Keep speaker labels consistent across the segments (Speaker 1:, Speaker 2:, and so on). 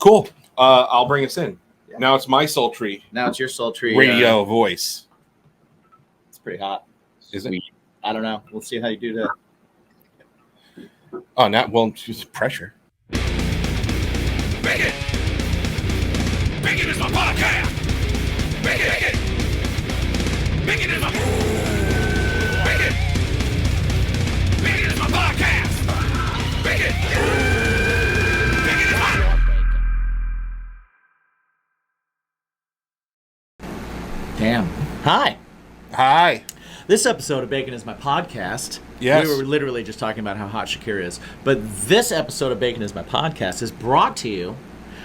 Speaker 1: Cool. I'll bring us in. Yeah. Now it's my sultry.
Speaker 2: Now it's your sultry
Speaker 1: radio voice.
Speaker 2: It's pretty hot.
Speaker 1: Is it?
Speaker 2: I don't know. We'll see how you do that.
Speaker 1: Oh, just pressure.
Speaker 3: Bacon! Bacon is my podcast! Bacon! Bacon is my... Bacon! Bacon is my podcast! Bacon! Bacon is my...
Speaker 2: Damn.
Speaker 1: Hi.
Speaker 2: This episode of Bacon is my podcast.
Speaker 1: Yes.
Speaker 2: We were literally just talking about how hot Shakira is. But this episode of Bacon is my podcast is brought to you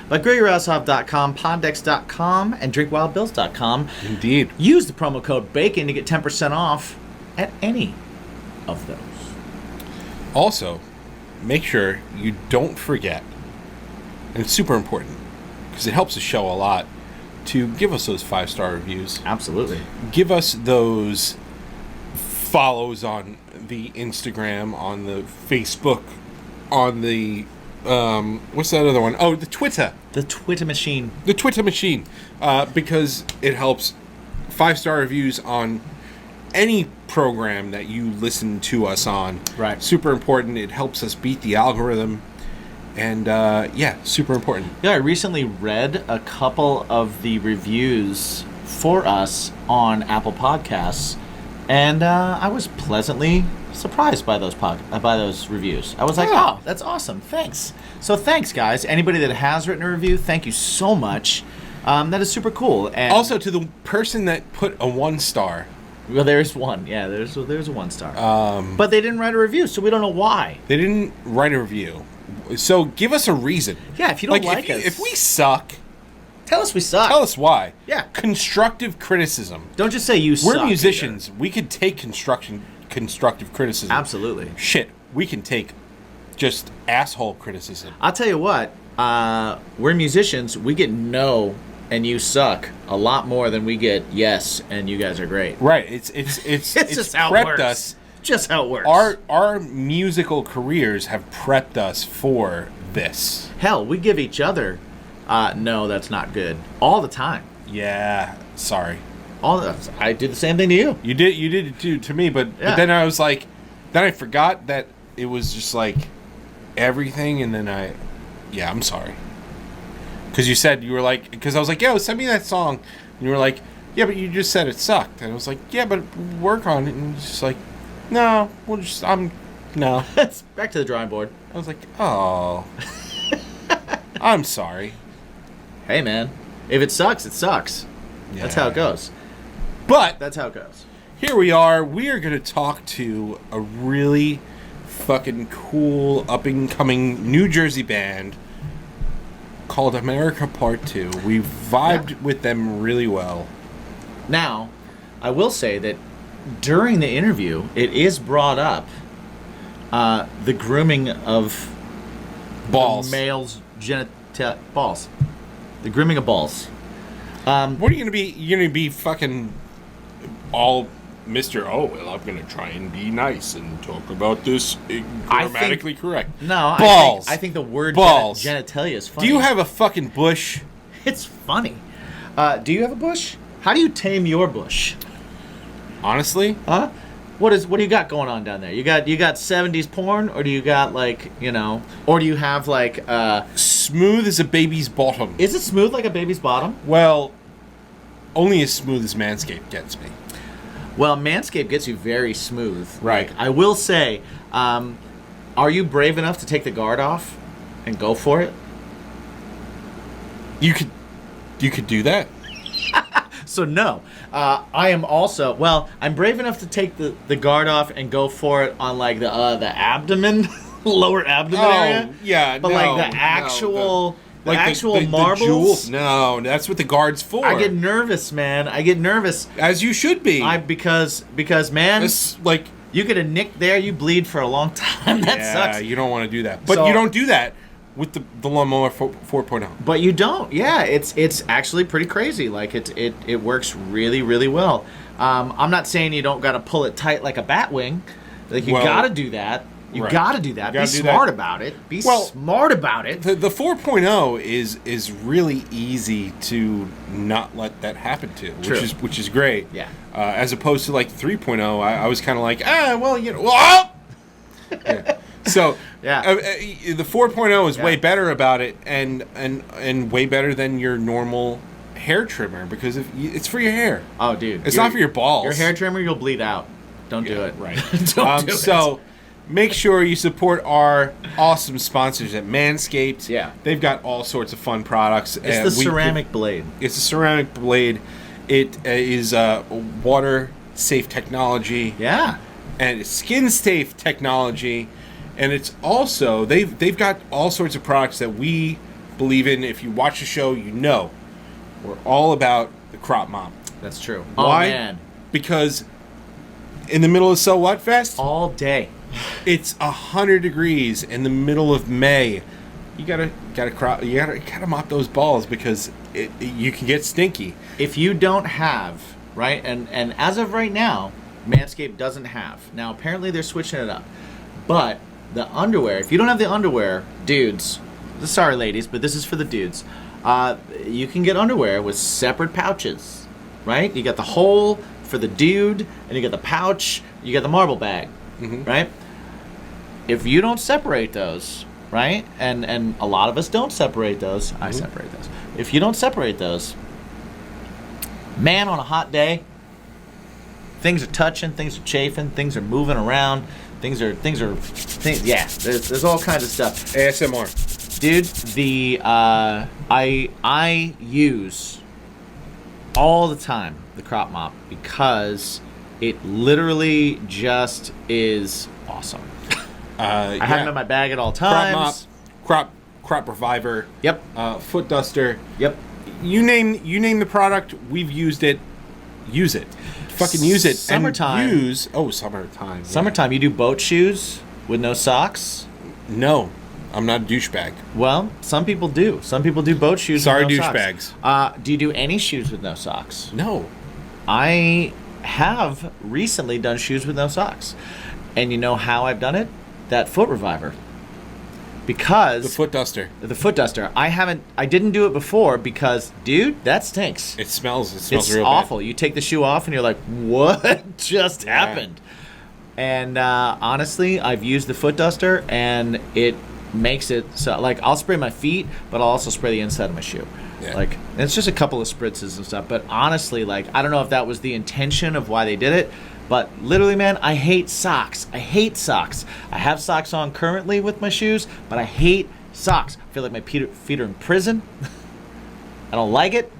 Speaker 2: by GregoryRossoff.com, Pondex.com, and DrinkWildBills.com.
Speaker 1: Indeed.
Speaker 2: Use the promo code BACON to get 10% off at any of those.
Speaker 1: Also, make sure you don't forget, and it's super important, because it helps the show a lot, to give us those 5-star reviews.
Speaker 2: Absolutely.
Speaker 1: Give us those follows on the Instagram, on the Facebook, on the what's that other one? Oh, the Twitter.
Speaker 2: The Twitter machine.
Speaker 1: The Twitter machine. Because it helps 5-star reviews on any program that you listen to us on.
Speaker 2: Right.
Speaker 1: Super important. It helps us beat the algorithm. And super important.
Speaker 2: Yeah, I recently read a couple of the reviews for us on Apple Podcasts, and I was pleasantly surprised by those reviews. I was like, oh, that's awesome. Thanks. So thanks, guys. Anybody that has written a review, thank you so much. That is super cool. And
Speaker 1: also, to the person that put a 1-star.
Speaker 2: Well, there's one. Yeah, there's a 1-star. But they didn't write a review, so we don't know why.
Speaker 1: They didn't write a review. So give us a reason.
Speaker 2: Yeah, if you don't like us.
Speaker 1: If we suck,
Speaker 2: tell us we suck.
Speaker 1: Tell us why.
Speaker 2: Yeah.
Speaker 1: Constructive criticism.
Speaker 2: Don't just say you suck.
Speaker 1: We're musicians. Either. We could take constructive criticism.
Speaker 2: Absolutely.
Speaker 1: Shit, we can take just asshole criticism.
Speaker 2: I'll tell you what. We're musicians. We get no and you suck a lot more than we get yes and you guys are great.
Speaker 1: Right. It's
Speaker 2: just how it works.
Speaker 1: Us.
Speaker 2: Just how it works.
Speaker 1: Our musical careers have prepped us for this.
Speaker 2: Hell, we give each other, no, that's not good, all the time.
Speaker 1: Yeah, sorry.
Speaker 2: I did the same thing to you.
Speaker 1: You did it too to me, but then I was like, then I forgot that it was just like everything, and then I'm sorry. Because you were like, because I was like, yo, send me that song, and you were like, yeah, but you just said it sucked, and I was like, yeah, but work on it, and it's just like, no, no.
Speaker 2: Back to the drawing board.
Speaker 1: I was like, oh. I'm sorry.
Speaker 2: Hey, man. If it sucks, it sucks. Yeah. That's how it goes.
Speaker 1: But
Speaker 2: that's how it goes.
Speaker 1: Here we are. We are going to talk to a really fucking cool, up-and-coming New Jersey band called America Part 2. We vibed with them really well.
Speaker 2: Now, I will say that during the interview, it is brought up the grooming of
Speaker 1: balls,
Speaker 2: the male's balls, the grooming of balls.
Speaker 1: What are you gonna be? You're gonna be fucking all Mr. Oh well, I'm gonna try and be nice and talk about this grammatically correct.
Speaker 2: No,
Speaker 1: balls.
Speaker 2: I think the word
Speaker 1: balls.
Speaker 2: Genitalia is funny.
Speaker 1: Do you have a fucking bush?
Speaker 2: It's funny. Do you have a bush? How do you tame your bush?
Speaker 1: Honestly?
Speaker 2: Huh? What do you got going on down there? You got 70s porn, or do you got or do you have
Speaker 1: smooth as a baby's bottom?
Speaker 2: Is it smooth like a baby's bottom?
Speaker 1: Well, only as smooth as Manscaped gets me.
Speaker 2: Well, Manscaped gets you very smooth.
Speaker 1: Right.
Speaker 2: I will say, are you brave enough to take the guard off and go for it?
Speaker 1: You could do that.
Speaker 2: So no, I am also, I'm brave enough to take the guard off and go for it on the abdomen, lower abdomen area.
Speaker 1: Yeah,
Speaker 2: but the actual marbles.
Speaker 1: The jewels? No, that's what the guard's for.
Speaker 2: I get nervous, man. I get nervous.
Speaker 1: As you should be.
Speaker 2: Because man,
Speaker 1: it's
Speaker 2: you get a nick there, you bleed for a long time. That sucks.
Speaker 1: Yeah, you don't want to do that. But you don't do that with the lawnmower 4.0.
Speaker 2: But you don't. Yeah, it's actually pretty crazy. It works really, really well. I'm not saying you don't got to pull it tight like a bat wing. You got to do that. You
Speaker 1: Right.
Speaker 2: got to do that.
Speaker 1: You
Speaker 2: Be
Speaker 1: gotta do
Speaker 2: smart
Speaker 1: that.
Speaker 2: about it. Be
Speaker 1: Well,
Speaker 2: smart about it.
Speaker 1: The 4.0 is really easy to not let that happen to,
Speaker 2: True.
Speaker 1: which is great.
Speaker 2: Yeah.
Speaker 1: As opposed to like 3.0, I was kind of like, well, oh! Yeah. So
Speaker 2: Yeah.
Speaker 1: The 4.0 is
Speaker 2: Yeah.
Speaker 1: way better about it, and way better than your normal hair trimmer, because it's for your hair.
Speaker 2: Oh, dude.
Speaker 1: It's not for your balls.
Speaker 2: Your hair trimmer, you'll bleed out. Don't do it.
Speaker 1: Right.
Speaker 2: Don't do it.
Speaker 1: So make sure you support our awesome sponsors at Manscaped.
Speaker 2: Yeah.
Speaker 1: They've got all sorts of fun products.
Speaker 2: It's the ceramic blade.
Speaker 1: It's a ceramic blade. It is water safe technology.
Speaker 2: Yeah.
Speaker 1: And it's skin safe technology. And it's also they've got all sorts of products that we believe in. If you watch the show, you know we're all about the crop mop.
Speaker 2: That's true.
Speaker 1: Why?
Speaker 2: Oh, man.
Speaker 1: Because in the middle of So What Fest,
Speaker 2: All day.
Speaker 1: it's 100 degrees in the middle of May. You gotta mop those balls, because you can get stinky.
Speaker 2: If you don't have, right, and as of right now, Manscaped doesn't have. Now, apparently they're switching it up. But the underwear, if you don't have the underwear, dudes, sorry ladies, but this is for the dudes. You can get underwear with separate pouches, right? You got the hole for the dude, and you got the pouch, you got the marble bag, right? If you don't separate those, right, and a lot of us don't separate those, I separate those. If you don't separate those, man, on a hot day, things are touching, things are chafing, things are moving around, yeah, there's all kinds of stuff.
Speaker 1: ASMR.
Speaker 2: Dude, I use all the time the crop mop, because it literally just is awesome. I have them in my bag at all times.
Speaker 1: Crop reviver.
Speaker 2: Yep.
Speaker 1: Foot duster.
Speaker 2: Yep.
Speaker 1: You name the product, we've used it. Use it. Fucking use it.
Speaker 2: Summertime.
Speaker 1: And summertime.
Speaker 2: Summertime, you do boat shoes with no socks?
Speaker 1: No, I'm not a douchebag.
Speaker 2: Well, some people do. Some people do boat shoes
Speaker 1: Sorry,
Speaker 2: with no
Speaker 1: douchebags.
Speaker 2: Socks. Do you do any shoes with no socks?
Speaker 1: No.
Speaker 2: I have recently done shoes with no socks. And you know how I've done it? That foot reviver. Because
Speaker 1: The foot duster.
Speaker 2: the foot duster. I didn't do it before because, dude, that stinks.
Speaker 1: It smells
Speaker 2: It's
Speaker 1: real
Speaker 2: awful.
Speaker 1: bad.
Speaker 2: You take the shoe off and you're like, what just happened? And honestly, I've used the foot duster and it makes it so, like, I'll spray my feet, but I'll also spray the inside of my shoe.
Speaker 1: Yeah.
Speaker 2: Like, and it's just a couple of spritzes and stuff. But honestly, like, I don't know if that was the intention of why they did it. But literally, man, I hate socks. I hate socks. I have socks on currently with my shoes, but I hate socks. I feel like my feet are in prison. I don't like it.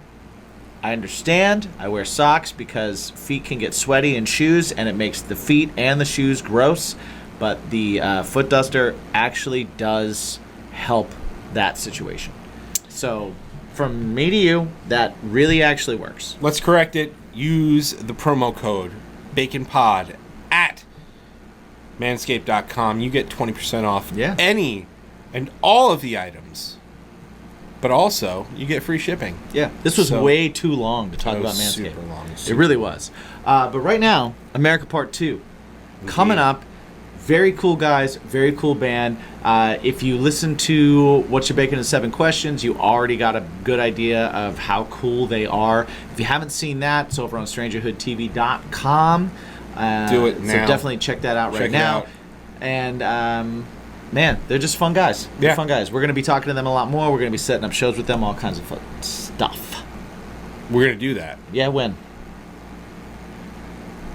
Speaker 2: I understand. I wear socks because feet can get sweaty in shoes, and it makes the feet and the shoes gross. But the foot duster actually does help that situation. So, from me to you, that really actually works.
Speaker 1: Let's correct it. Use the promo code BaconPod at manscaped.com. You get 20% off any and all of the items. But also, you get free shipping.
Speaker 2: Yeah, this was way too long to talk about Manscaped.
Speaker 1: Super long.
Speaker 2: It really was. But right now, America Part 2. Coming up. Very cool guys. Very cool band. If you listen to What You Baking in 7 Questions, you already got a good idea of how cool they are. If you haven't seen that, it's over on strangerhoodtv.com.
Speaker 1: Do it now.
Speaker 2: So definitely check that out right now. And man, they're just fun guys. They're fun guys. We're going to be talking to them a lot more. We're going to be setting up shows with them, all kinds of fun stuff.
Speaker 1: We're going to do that.
Speaker 2: Yeah, when?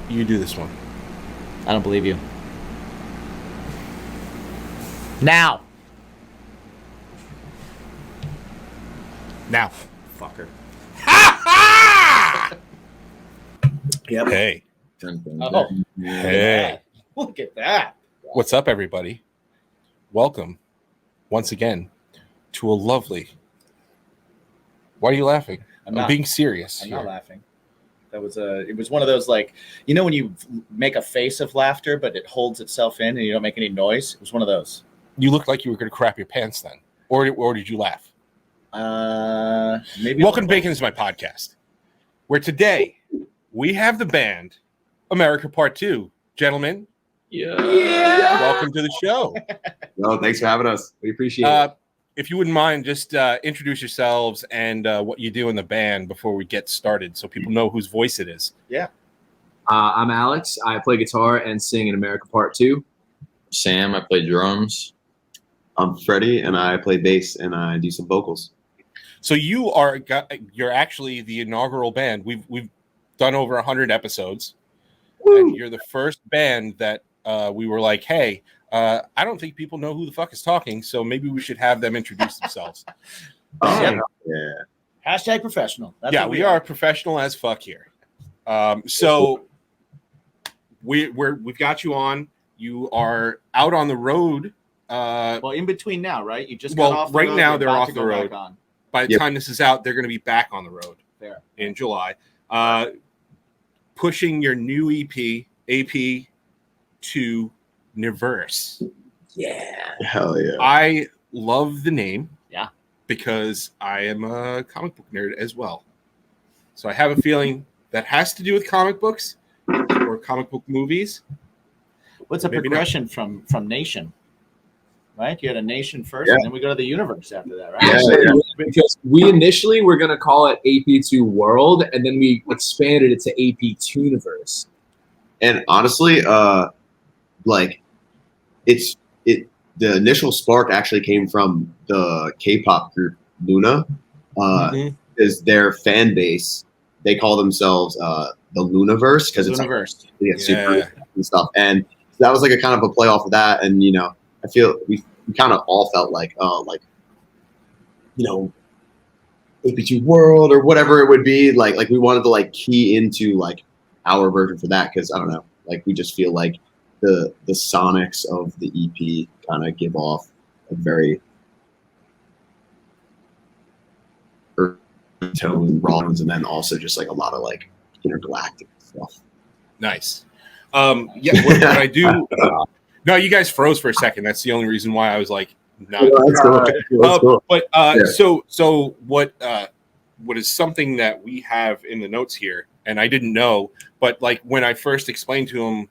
Speaker 1: You do this one.
Speaker 2: I don't believe you. Now. Fucker.
Speaker 1: Yep. Hey.
Speaker 2: Oh.
Speaker 1: Hey.
Speaker 2: Look at that.
Speaker 1: What's up, everybody? Welcome once again to a lovely. Why are you laughing? I'm being serious.
Speaker 2: I'm not laughing. That was it was one of those, like, you know when you make a face of laughter but it holds itself in and you don't make any noise? It was one of those.
Speaker 1: You looked like you were going to crap your pants then. Or did you laugh?
Speaker 2: Maybe.
Speaker 1: Welcome to Bacon is my podcast, where today we have the band America Part 2. Gentlemen,
Speaker 4: Yeah.
Speaker 1: Welcome to the show.
Speaker 5: No, thanks for having us. We appreciate it.
Speaker 1: If you wouldn't mind, just introduce yourselves and what you do in the band before we get started, so people know whose voice it is.
Speaker 2: Yeah.
Speaker 5: I'm Alex. I play guitar and sing in America Part 2.
Speaker 4: Sam, I play drums.
Speaker 6: I'm Freddie, and I play bass and I do some vocals.
Speaker 1: So you're actually the inaugural band. We've done over 100 episodes, and you're the first band that we were like, hey, I don't think people know who the fuck is talking, so maybe we should have them introduce themselves.
Speaker 6: Yeah.
Speaker 2: Hashtag professional. That's
Speaker 1: Yeah,
Speaker 2: what
Speaker 1: we are professional as fuck here. So we've got you on. You are out on the road.
Speaker 2: Well, in between now, right? You just got off the
Speaker 1: right
Speaker 2: road,
Speaker 1: now
Speaker 2: you're
Speaker 1: they're
Speaker 2: about
Speaker 1: off
Speaker 2: to
Speaker 1: the
Speaker 2: go
Speaker 1: road.
Speaker 2: back on.
Speaker 1: By the time this is out, they're going to be back on the road
Speaker 2: Fair.
Speaker 1: in July. Pushing your new AP to Niverse.
Speaker 2: Yeah.
Speaker 6: Hell yeah.
Speaker 1: I love the name.
Speaker 2: Yeah.
Speaker 1: Because I am a comic book nerd as well. So I have a feeling that has to do with comic books or comic book movies.
Speaker 2: What's a
Speaker 1: Maybe
Speaker 2: progression from Nation? Right? You had a Nation first,
Speaker 5: Yeah.
Speaker 2: and then we go to the universe after that, right?
Speaker 5: Actually, because we initially were going to call it AP2 World, and then we expanded it to AP2 Universe.
Speaker 6: And honestly, the initial spark actually came from the K-pop group Luna, because their fan base, they call themselves the Lunaverse because it's
Speaker 2: Universe.
Speaker 6: super and stuff. And that was like a kind of a play off of that. And I feel we kind of all felt like AP2 World or whatever it would be. Like we wanted to like key into like our version for that because I don't know, like we just feel like the sonics of the EP kind of give off a very tone Rollins, and then also just like a lot of like intergalactic stuff.
Speaker 1: Nice. What I do. No, you guys froze for a second. That's the only reason why I was like, not.
Speaker 6: That's cool.
Speaker 1: But so what is something that we have in the notes here, and I didn't know, but like when I first explained to him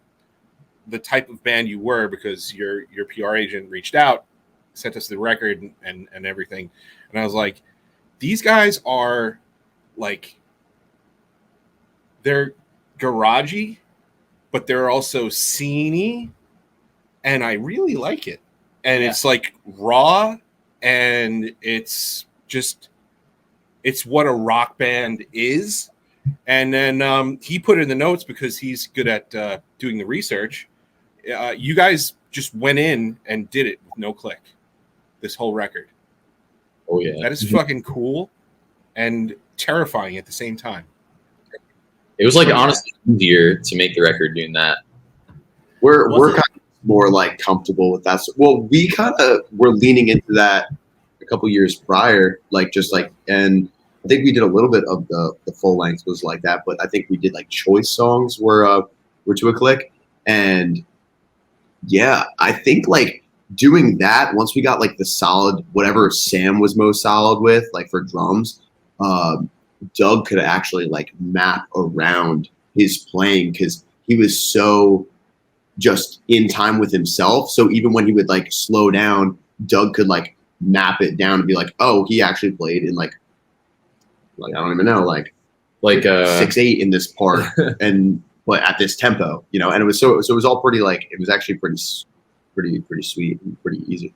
Speaker 1: the type of band you were, because your PR agent reached out, sent us the record and everything, and I was like, these guys are like, they're garagey, but they're also sceney, and I really like it. And it's like raw, and it's what a rock band is. And then he put it in the notes because he's good at doing the research. You guys just went in and did it with no click, this whole record.
Speaker 4: Oh yeah,
Speaker 1: that is fucking cool and terrifying at the same time.
Speaker 4: It was like honestly easier to make the record doing that.
Speaker 6: We're kind of more like comfortable with that. Well, we kind of were leaning into that a couple years prior, and I think we did a little bit of the full length was like that, but I think we did like choice songs were to a click. And yeah, I think like doing that, once we got like the solid, whatever Sam was most solid with, like for drums, Doug could actually like map around his playing because he was so just in time with himself. So even when he would like slow down, Doug could like map it down and be like, oh, he actually played in like I don't even know, like 6/8 in this part, but at this tempo, and it was so it was all pretty like it was actually pretty sweet and pretty easy.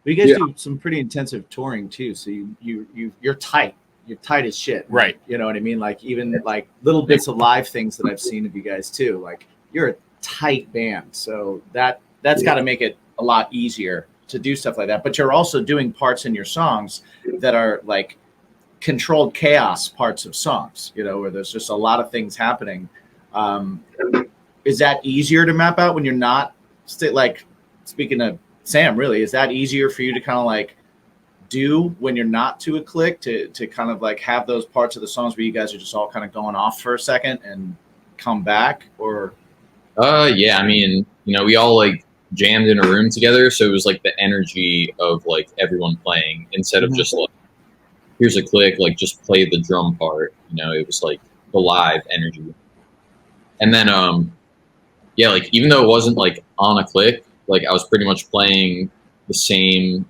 Speaker 2: But you guys do some pretty intensive touring too, so you're tight. You're tight as shit,
Speaker 1: right?
Speaker 2: You know what I mean? Like even like little bits of live things that I've seen of you guys too. Like you're a tight band, so that's got to make it a lot easier to do stuff like that. But you're also doing parts in your songs that are like controlled chaos parts of songs, where there's just a lot of things happening. Is that easier to map out when you're not like, speaking of Sam, really, is that easier for you to kind of like do when you're not to a click to kind of like have those parts of the songs where you guys are just all kind of going off for a second and come back? Or
Speaker 4: yeah, I mean, we all like jammed in a room together, so it was like the energy of like everyone playing instead of just like, here's a click, like just play the drum part. It was like the live energy. And then yeah, like even though it wasn't like on a click, like I was pretty much playing the same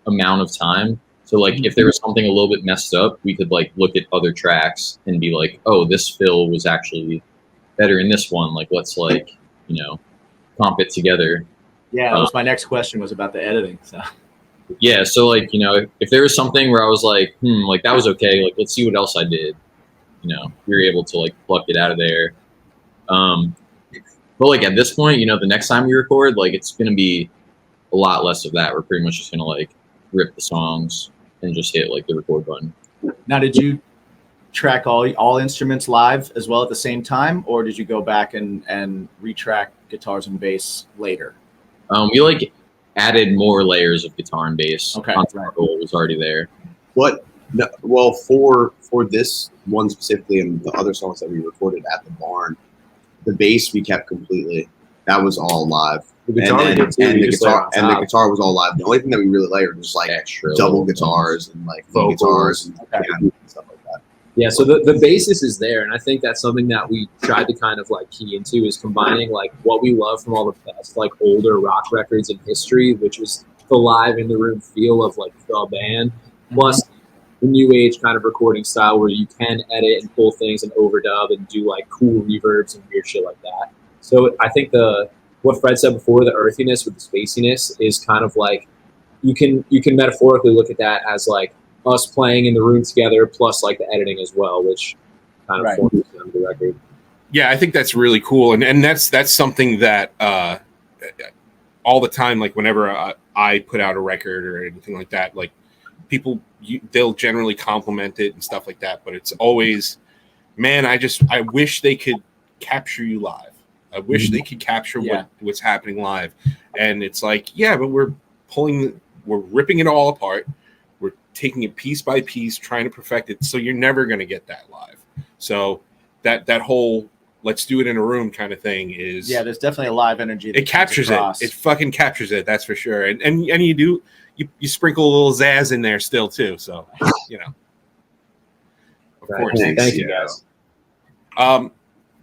Speaker 4: amount of time. So like if there was something a little bit messed up, we could like look at other tracks and be like, oh, this fill was actually better in this one. Like let's like, comp it together.
Speaker 2: Yeah, that was my next question was about the editing. So
Speaker 4: Yeah, so like, if there was something where I was like, like that was okay, like let's see what else I did. We were able to like pluck it out of there. But like at this point, the next time we record, like it's gonna be a lot less of that. We're pretty much just gonna like rip the songs and just hit like the record button.
Speaker 2: now, did you track all instruments live as well at the same time, or did you go back and retrack guitars and bass later?
Speaker 4: We like added more layers of guitar and bass.
Speaker 2: Okay,
Speaker 4: on top of what was already there.
Speaker 6: What? No, well, for this one specifically, and the other songs that we recorded at the barn, the bass we kept completely. That was all live.
Speaker 5: The guitar
Speaker 6: and
Speaker 5: the
Speaker 6: guitar was all live. The only thing that we really layered was like
Speaker 4: Extra
Speaker 6: double
Speaker 4: little
Speaker 6: guitars and like
Speaker 5: vocals.
Speaker 6: guitars and stuff like that.
Speaker 5: Yeah, so the basis is there, and I think that's something that we tried to kind of like key into is combining like what we love from all the best like older rock records in history, which was the live in the room feel of like the band, plus the new age kind of recording style where you can edit and pull things and overdub and do like cool reverbs and weird shit like that. So I think what Fred said before, the earthiness with the spaciness is kind of like you can metaphorically look at that as like us playing in the room together plus like the editing as well, which kind of forms the record.
Speaker 1: Yeah, I think that's really cool, and that's something that all the time, like whenever I put out a record or anything like that, like people they'll generally compliment it and stuff like that, but it's always, man, I wish they could capture you live. I wish they could capture what's happening live, and it's like, yeah, but we're ripping it all apart. We're taking it piece by piece, trying to perfect it. So you're never going to get that live. So that whole let's do it in a room kind of thing is
Speaker 2: there's definitely a live energy.
Speaker 1: It captures it. It fucking captures it. That's for sure. And you sprinkle a little zazz in there still too. So of course.
Speaker 5: Thank you guys.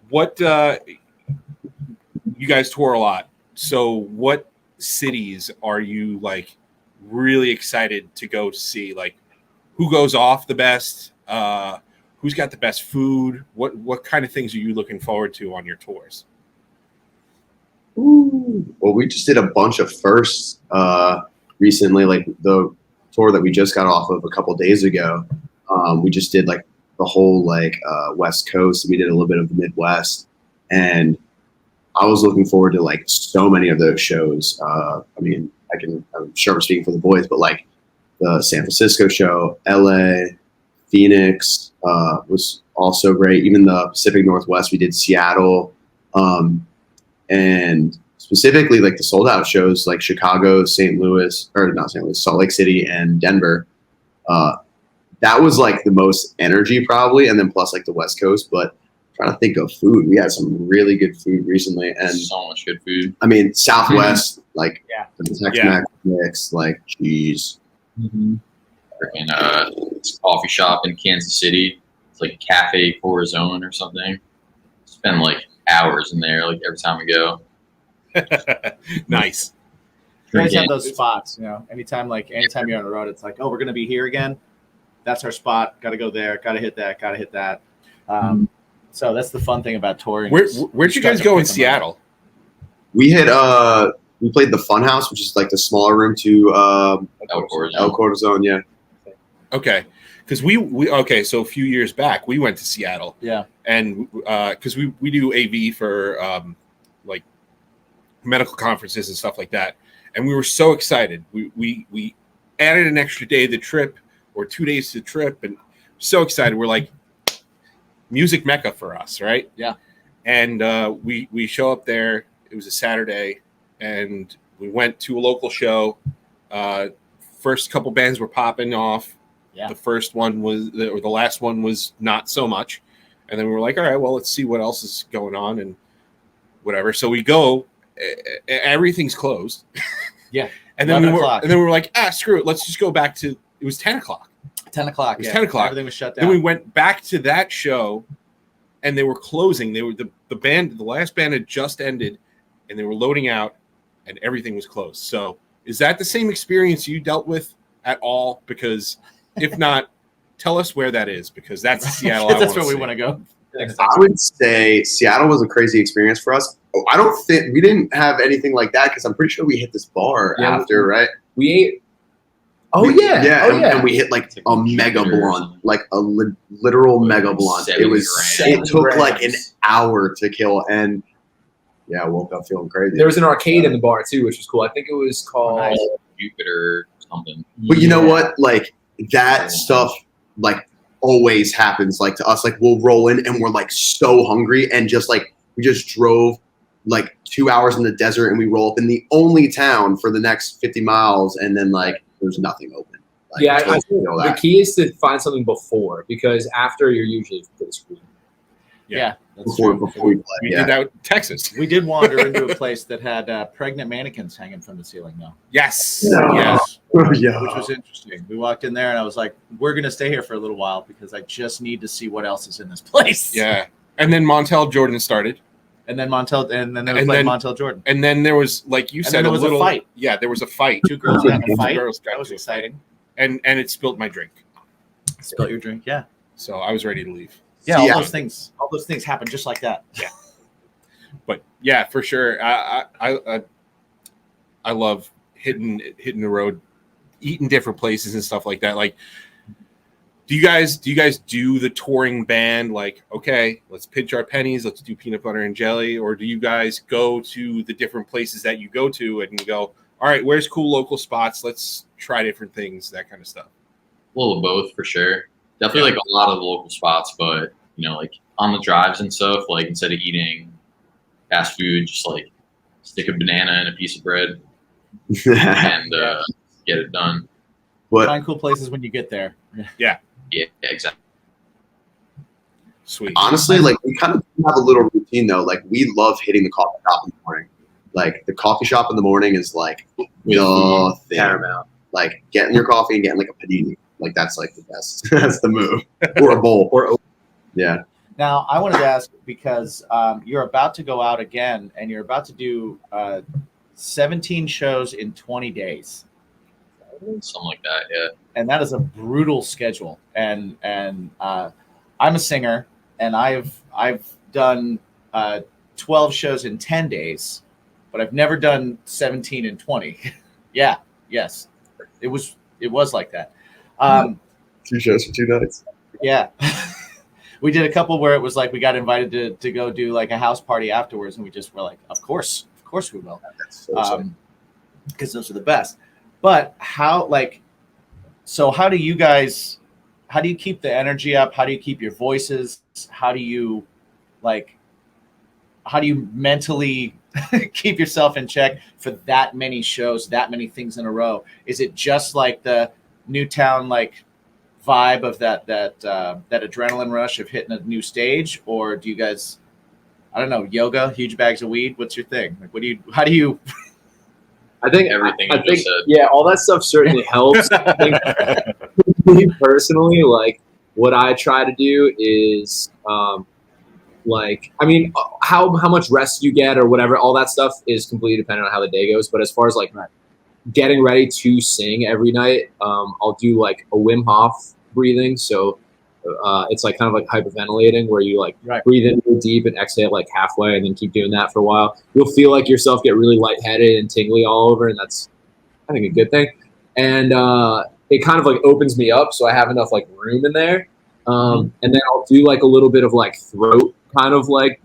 Speaker 1: What you guys tour a lot. So what cities are you like really excited to go see? Like who goes off the best? Who's got the best food? What kind of things are you looking forward to on your tours?
Speaker 6: Ooh. Well, we just did a bunch of firsts recently, like the tour that we just got off of a couple days ago. We just did like the whole like West Coast. We did a little bit of the Midwest, and I was looking forward to like so many of those shows. I'm sure I'm speaking for the boys, but like the San Francisco show, LA, Phoenix was also great. Even the Pacific Northwest, we did Seattle, and specifically like the sold out shows like Chicago, Salt Lake City, and Denver. That was like the most energy probably, and then plus like the West Coast. But trying to think of food, we had some really good food recently, and
Speaker 4: so much good food.
Speaker 6: I mean, Southwest, like the Tex-Mex mix, like cheese.
Speaker 4: Freaking this coffee shop in Kansas City. It's like Cafe Corazon or something. Spend like hours in there, like every time we go.
Speaker 1: Nice.
Speaker 2: You guys have those spots, anytime you're on the road, it's like, oh, we're going to be here again. That's our spot. Got to go there. Got to hit that. So that's the fun thing about touring.
Speaker 1: Where'd you guys go in Seattle?
Speaker 6: We hit we played the Funhouse, which is like the smaller room to El Corazon, yeah.
Speaker 1: Okay. Because so a few years back we went to Seattle.
Speaker 2: Yeah.
Speaker 1: And because we do AV for like medical conferences and stuff like that. And we were so excited. We added an extra day to the trip or 2 days to the trip, and so excited. We're like, music mecca for us, right?
Speaker 2: Yeah.
Speaker 1: And we show up there. It was a Saturday, and we went to a local show. First couple bands were popping off.
Speaker 2: Yeah.
Speaker 1: The first one the last one was not so much, and then we were like, all right, well, let's see what else is going on and whatever. So we go, everything's closed.
Speaker 2: Yeah.
Speaker 1: And then we were like, screw it, let's just go back to. It was 10 o'clock.
Speaker 2: 10 o'clock.
Speaker 1: It was 10 o'clock.
Speaker 2: Everything was shut down.
Speaker 1: Then we went back to that show, and they were closing. They were the last band had just ended, and they were loading out, and everything was closed. So is that the same experience you dealt with at all? Because if not, tell us where that is, because that's Seattle.
Speaker 2: That's where we want to go.
Speaker 6: I would say Seattle was a crazy experience for us. I don't think we didn't have anything like that because I'm pretty sure we hit this bar after, right?
Speaker 5: We ate.
Speaker 6: And we hit like a mega blunt, like a literal mega blunt. It took like an hour to kill, and I woke up feeling crazy.
Speaker 5: There was an arcade in the bar too, which was cool. I think it was called
Speaker 4: Jupiter something.
Speaker 6: But you know what? Like that stuff, like always happens. Like to us, like we'll roll in and we're like so hungry, and just like we just drove like 2 hours in the desert, and we roll up in the only town for the next 50 miles, and then like there's nothing open. Like,
Speaker 5: I think the key is to find something before, because after you're usually pretty screwed.
Speaker 2: Yeah.
Speaker 6: Before we play.
Speaker 1: We did that with Texas.
Speaker 2: We did wander into a place that had pregnant mannequins hanging from the ceiling, though.
Speaker 1: Yes.
Speaker 2: Yes.
Speaker 6: Yeah.
Speaker 2: Which was interesting. We walked in there, and I was like, we're going to stay here for a little while because I just need to see what else is in this place.
Speaker 1: Yeah. And then Montel Jordan started.
Speaker 2: And then Montel Jordan.
Speaker 1: And then there was, like you said,
Speaker 2: there was a fight.
Speaker 1: Yeah, there was a fight.
Speaker 2: Two girls got in a fight.
Speaker 1: That
Speaker 2: was exciting.
Speaker 1: And it spilled my drink.
Speaker 2: Spilt your drink, yeah.
Speaker 1: So I was ready to leave.
Speaker 2: Yeah, all those things happen just like that.
Speaker 1: Yeah. But yeah, for sure. I love hitting the road, eating different places and stuff like that. Like, do you guys do the touring band? Like, okay, let's pinch our pennies, let's do peanut butter and jelly, or do you guys go to the different places that you go to and you go, all right, where's cool local spots? Let's try different things, that kind of stuff.
Speaker 4: A little of both for sure. Definitely like a lot of local spots, but like on the drives and stuff, like instead of eating fast food, just like stick a banana and a piece of bread and get it done.
Speaker 6: But
Speaker 2: find cool places when you get there.
Speaker 1: Yeah,
Speaker 4: exactly.
Speaker 1: Sweet.
Speaker 6: Honestly, like we kind of have a little routine though. Like we love hitting the coffee shop in the morning. Like the coffee shop in the morning is like the thing.
Speaker 5: Paramount.
Speaker 6: Like getting your coffee and getting like a panini. Like that's like the best. That's the move. Or a bowl. Yeah.
Speaker 2: Now I wanted to ask, because you're about to go out again, and you're about to do 17 shows in 20 days.
Speaker 4: Something like that, yeah.
Speaker 2: And that is a brutal schedule. And I'm a singer, and I've done 12 shows in 10 days, but I've never done 17 in 20. Yeah, yes, it was like that.
Speaker 6: 2 shows for 2 nights.
Speaker 2: Yeah. We did a couple where it was like we got invited to go do like a house party afterwards, and we just were like, of course we will, because those are the best. But how do you keep the energy up? How do you keep your voices? How do you mentally keep yourself in check for that many shows, that many things in a row? Is it just like the Newtown vibe of that adrenaline rush of hitting a new stage, or do you guys, I don't know, yoga, huge bags of weed? What's your thing? Like, how do you?
Speaker 5: I think
Speaker 4: everything.
Speaker 5: All that stuff certainly helps. I think me personally, like what I try to do is, how much rest you get or whatever, all that stuff is completely dependent on how the day goes. But as far as getting ready to sing every night, I'll do like a Wim Hof breathing. So it's like kind of like hyperventilating, where you breathe in really deep and exhale like halfway, and then keep doing that for a while. You'll feel like yourself get really lightheaded and tingly all over, and that's, I think, a good thing. And it kind of like opens me up, so I have enough like room in there. And then I'll do like a little bit of like throat kind of kind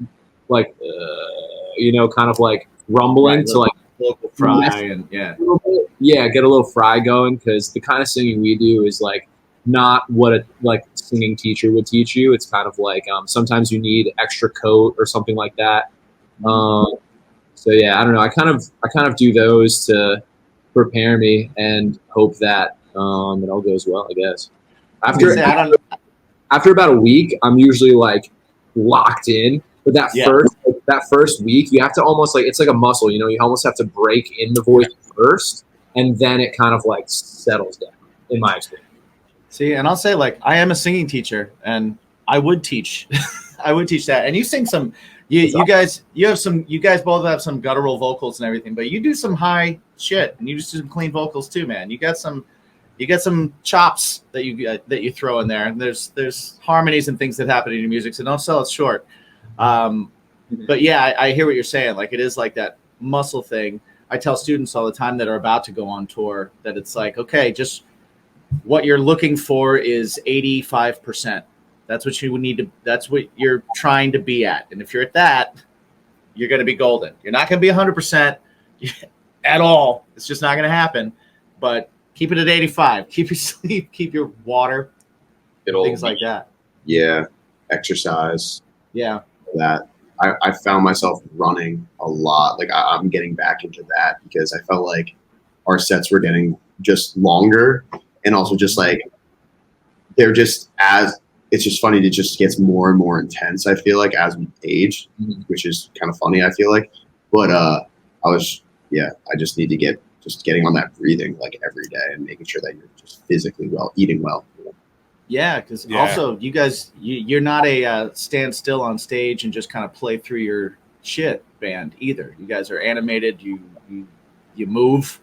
Speaker 5: of like rumbling,
Speaker 2: right,
Speaker 5: so like
Speaker 2: local fry and
Speaker 5: get a little fry going, because the kind of singing we do is like not what a singing teacher would teach you. It's kind of like sometimes you need extra coat or something like that. So yeah, I don't know. I kind of do those to prepare me and hope that it all goes well, I guess. After about a week, I'm usually like locked in. But that first week, you have to almost it's like a muscle, you almost have to break in the voice first, and then it kind of settles down, in my experience.
Speaker 2: See, and I'll say I am a singing teacher, and I would teach. I would teach that. And you sing some. You guys both have some guttural vocals and everything, but you do some high shit and you do some clean vocals too, man. You got some chops that you throw in there, and there's harmonies and things that happen in your music. So don't sell it short. But yeah, I hear what you're saying. Like, it is like that muscle thing. I tell students all the time that are about to go on tour that it's like, okay, just what you're looking for is 85%. That's what you would need to. That's what you're trying to be at. And if you're at that, you're going to be golden. You're not going to be 100% at all. It's just not going to happen. But keep it at 85. Keep your sleep. Keep your water. Things like that.
Speaker 6: Yeah, exercise.
Speaker 2: Yeah.
Speaker 6: That I found myself running a lot. Like I'm getting back into that because I felt like our sets were getting just longer, and also just like they're just as. It's just funny. It just gets more and more intense. I feel like as we age, which is kind of funny. I feel like, but I just need to getting on that breathing like every day and making sure that you're just physically well, eating well.
Speaker 2: Yeah, because also you guys, you're not a stand still on stage and just kind of play through your shit band either. You guys are animated. You move.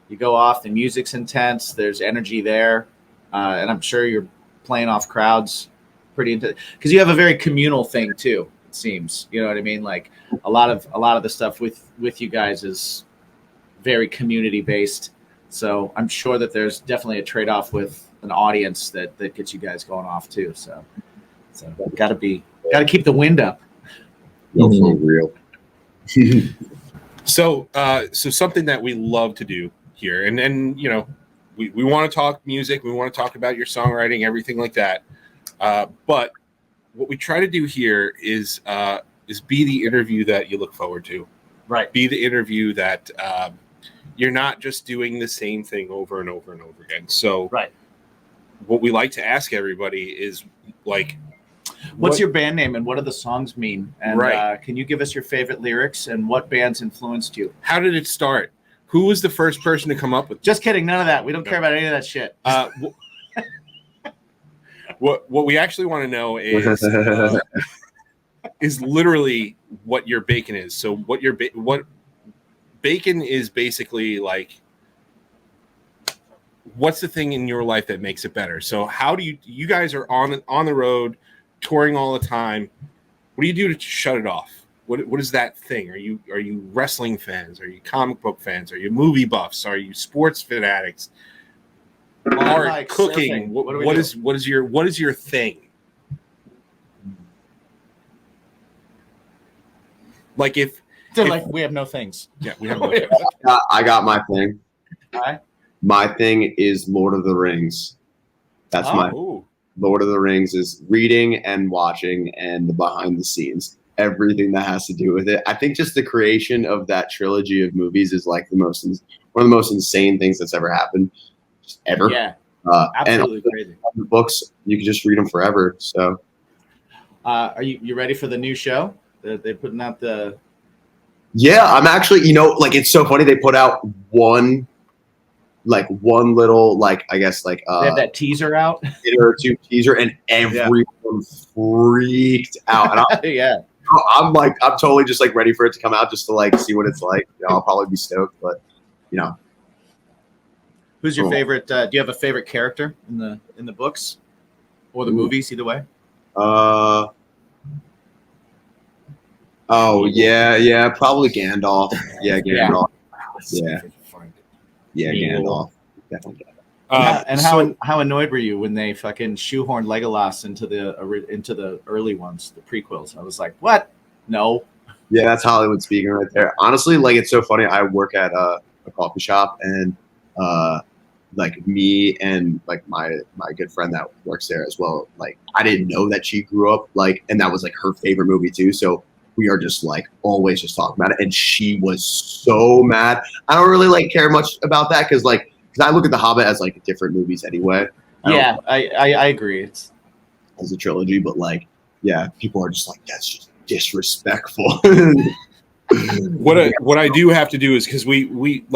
Speaker 2: You go off. The music's intense. There's energy there, and I'm sure you're playing off crowds pretty intense because you have a very communal thing too. It seems, you know what I mean. Like a lot of the stuff with you guys is very community based. So I'm sure that there's definitely a trade off with an audience that gets you guys going off too. So gotta keep the wind up.
Speaker 6: No, for real.
Speaker 1: So something that we love to do here, and you know, we want to talk music, we want to talk about your songwriting, everything like that. But what we try to do here is be the interview that you look forward to.
Speaker 2: Right.
Speaker 1: Be the interview that you're not just doing the same thing over and over and over again. So
Speaker 2: right.
Speaker 1: What we like to ask everybody is like,
Speaker 2: what's your band name and what do the songs mean? And can you give us your favorite lyrics and what bands influenced you?
Speaker 1: How did it start? Who was the first person to come up with?
Speaker 2: Just kidding. None of that. We don't care about any of that shit.
Speaker 1: What we actually want to know is literally what your bacon is. So what bacon is basically like, what's the thing in your life that makes it better? So how do you guys are on the road, touring all the time. What do you do to shut it off? What is that thing? Are you wrestling fans? Are you comic book fans? Are you movie buffs? Are you sports fanatics? Art,
Speaker 2: like
Speaker 1: cooking. What is your thing? Like
Speaker 2: we have no things.
Speaker 1: Yeah, we have no things.
Speaker 6: I got my thing.
Speaker 2: All right.
Speaker 6: My thing is Lord of the Rings. That's Lord of the Rings is reading and watching and the behind the scenes, everything that has to do with it. I think just the creation of that trilogy of movies is like one of the most insane things that's ever happened, just ever.
Speaker 2: Yeah, absolutely crazy.
Speaker 6: The books, you can just read them forever. So,
Speaker 2: are you ready for the new show? They're putting out the.
Speaker 6: Yeah, I'm actually. Like it's so funny. They put out one little, I guess, they
Speaker 2: have that teaser out,
Speaker 6: or two teaser, and everyone freaked out. And I'm totally just ready for it to come out just to see what it's like. I'll probably be stoked, but
Speaker 2: who's your favorite? Do you have a favorite character in the books or the movies? Either way.
Speaker 6: Oh yeah, probably Gandalf. Yeah, Gandalf. Yeah, Gandalf. Definitely Gandalf.
Speaker 2: How annoyed were you when they fucking shoehorned Legolas into the early ones, the prequels? I was like, what? No.
Speaker 6: Yeah, that's Hollywood speaking right there. Honestly, it's so funny. I work at a coffee shop, and me and my good friend that works there as well. I didn't know that she grew up and that was her favorite movie too. So we are just always just talking about it, and she was so mad. I don't really care much about that because I look at The Hobbit as different movies anyway.
Speaker 2: I agree. It's
Speaker 6: as a trilogy, but people are just that's just disrespectful.
Speaker 1: What I do have to do is because we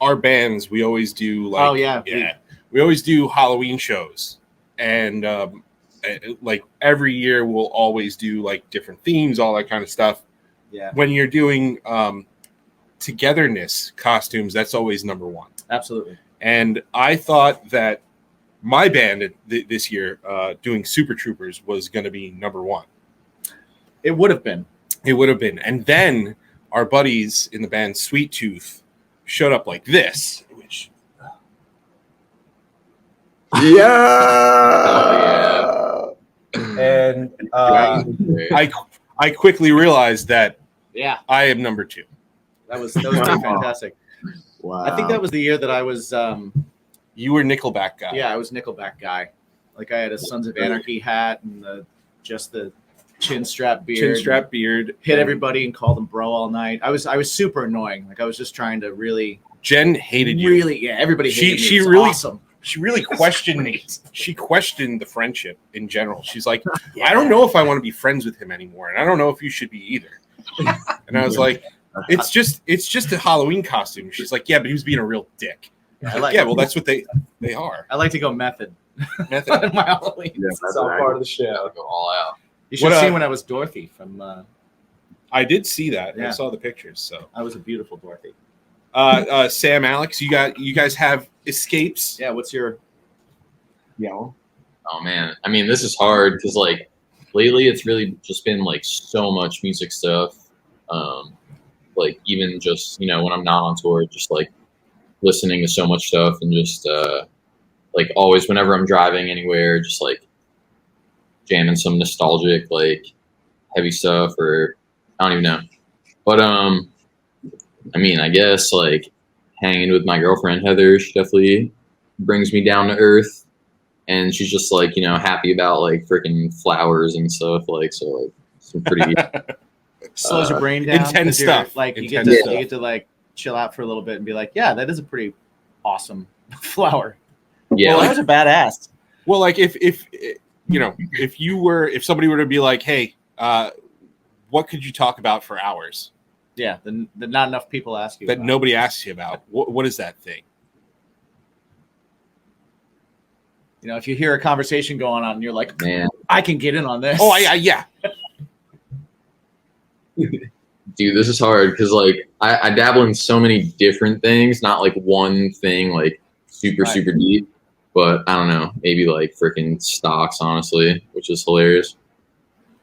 Speaker 1: our bands, we always do we always do Halloween shows, and like every year we'll always do like different themes, all that kind of stuff.
Speaker 2: Yeah,
Speaker 1: When you're doing togetherness costumes, that's always number one.
Speaker 2: absolutely.
Speaker 1: And I thought that my band this year, doing Super Troopers, was going to be number one.
Speaker 2: It would have been.
Speaker 1: It would have been. And then our buddies in the band Sweet Tooth showed up like this, which and I quickly realized that
Speaker 2: Yeah,
Speaker 1: I am number two.
Speaker 2: that was pretty fantastic.
Speaker 6: Wow.
Speaker 2: I think that was the year that I was.
Speaker 1: You were Nickelback guy.
Speaker 2: Yeah, I was Nickelback guy. Like I had a Sons of Anarchy hat and the chin strap beard.
Speaker 1: Chin strap beard.
Speaker 2: Hit everybody and called them bro all night. I was super annoying. Like I was just trying to really.
Speaker 1: Jen hated you.
Speaker 2: Really, yeah. Everybody hated me.
Speaker 1: She
Speaker 2: It was
Speaker 1: really
Speaker 2: awesome.
Speaker 1: She really questioned me. She questioned the friendship in general. She's like, I don't know if I want to be friends with him anymore, and I don't know if you should be either. And I was like, it's just a Halloween costume. She's like, yeah, but he was being a real dick. Yeah, well, that's what they are.
Speaker 2: I like to go method.
Speaker 1: Method.
Speaker 2: in my Halloween.
Speaker 6: Yeah,
Speaker 5: It's all part of the show.
Speaker 4: Go all out.
Speaker 2: You should
Speaker 1: What,
Speaker 2: see when I was Dorothy from.
Speaker 1: I did see that.
Speaker 2: Yeah.
Speaker 1: I saw the pictures. So,
Speaker 2: I was a beautiful Dorothy.
Speaker 1: Sam, Alex, you guys have escapes.
Speaker 2: Yeah. What's your?
Speaker 5: Yeah.
Speaker 4: Oh man, I mean, this is hard because like lately it's really just been like so much music stuff. Like even just when I'm not on tour, just like listening to so much stuff and just like always whenever I'm driving anywhere, just like jamming some nostalgic like heavy stuff or I don't even know. But I mean, I guess like hanging with my girlfriend Heather, she definitely brings me down to earth. And she's just like, happy about like freaking flowers and stuff. Like, so like some pretty
Speaker 2: Slows your brain down.
Speaker 1: Intense
Speaker 2: 'cause you're,
Speaker 1: stuff.
Speaker 2: Like
Speaker 1: Intense
Speaker 2: you
Speaker 1: stuff.
Speaker 2: get to like chill out for a little bit and be like, yeah, that is a pretty awesome flower.
Speaker 4: yeah.
Speaker 2: Well,
Speaker 4: like,
Speaker 2: that was a badass.
Speaker 1: Well, like if somebody were to be like, hey, what could you talk about for hours
Speaker 2: Yeah, the not enough people ask you
Speaker 1: that
Speaker 2: about.
Speaker 1: nobody asks you about? What is that thing?
Speaker 2: If you hear a conversation going on and you're like,
Speaker 4: man,
Speaker 2: I can get in on this.
Speaker 1: Oh, yeah.
Speaker 4: dude, this is hard because like I dabble in so many different things, not like one thing like super
Speaker 2: Right.
Speaker 4: super deep. But I don't know, maybe like freaking stocks, honestly, which is hilarious.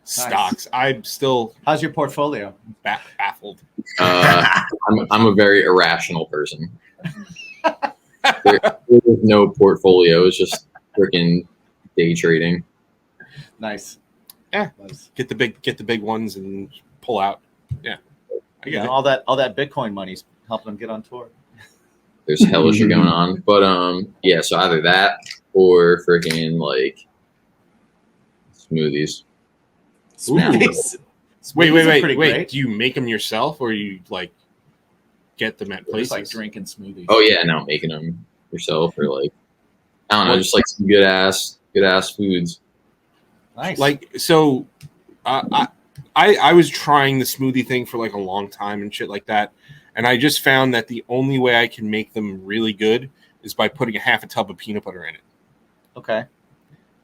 Speaker 1: Stocks. I'm still
Speaker 2: How's your portfolio?
Speaker 1: baffled.
Speaker 4: I'm a very irrational person. There's no portfolio. It's just freaking day trading.
Speaker 2: Nice.
Speaker 1: Yeah.
Speaker 2: Nice.
Speaker 1: Get the big ones and pull out. Yeah. I get it.
Speaker 2: All that Bitcoin money's helping them get on tour.
Speaker 4: There's hella shit going on. But yeah, so either that or freaking like smoothies.
Speaker 2: Smoothies.
Speaker 1: Wait.
Speaker 2: Smoothies are pretty great.
Speaker 1: Do you make them yourself or you like get them at
Speaker 2: Just
Speaker 1: places?
Speaker 2: like drinking smoothies.
Speaker 4: Oh yeah, no, making them yourself or like I don't know, just like some good ass foods.
Speaker 2: Nice.
Speaker 1: Like so, I was trying the smoothie thing for like a long time and shit like that, and I just found that the only way I can make them really good is by putting a half a tub of peanut butter in it
Speaker 2: Okay.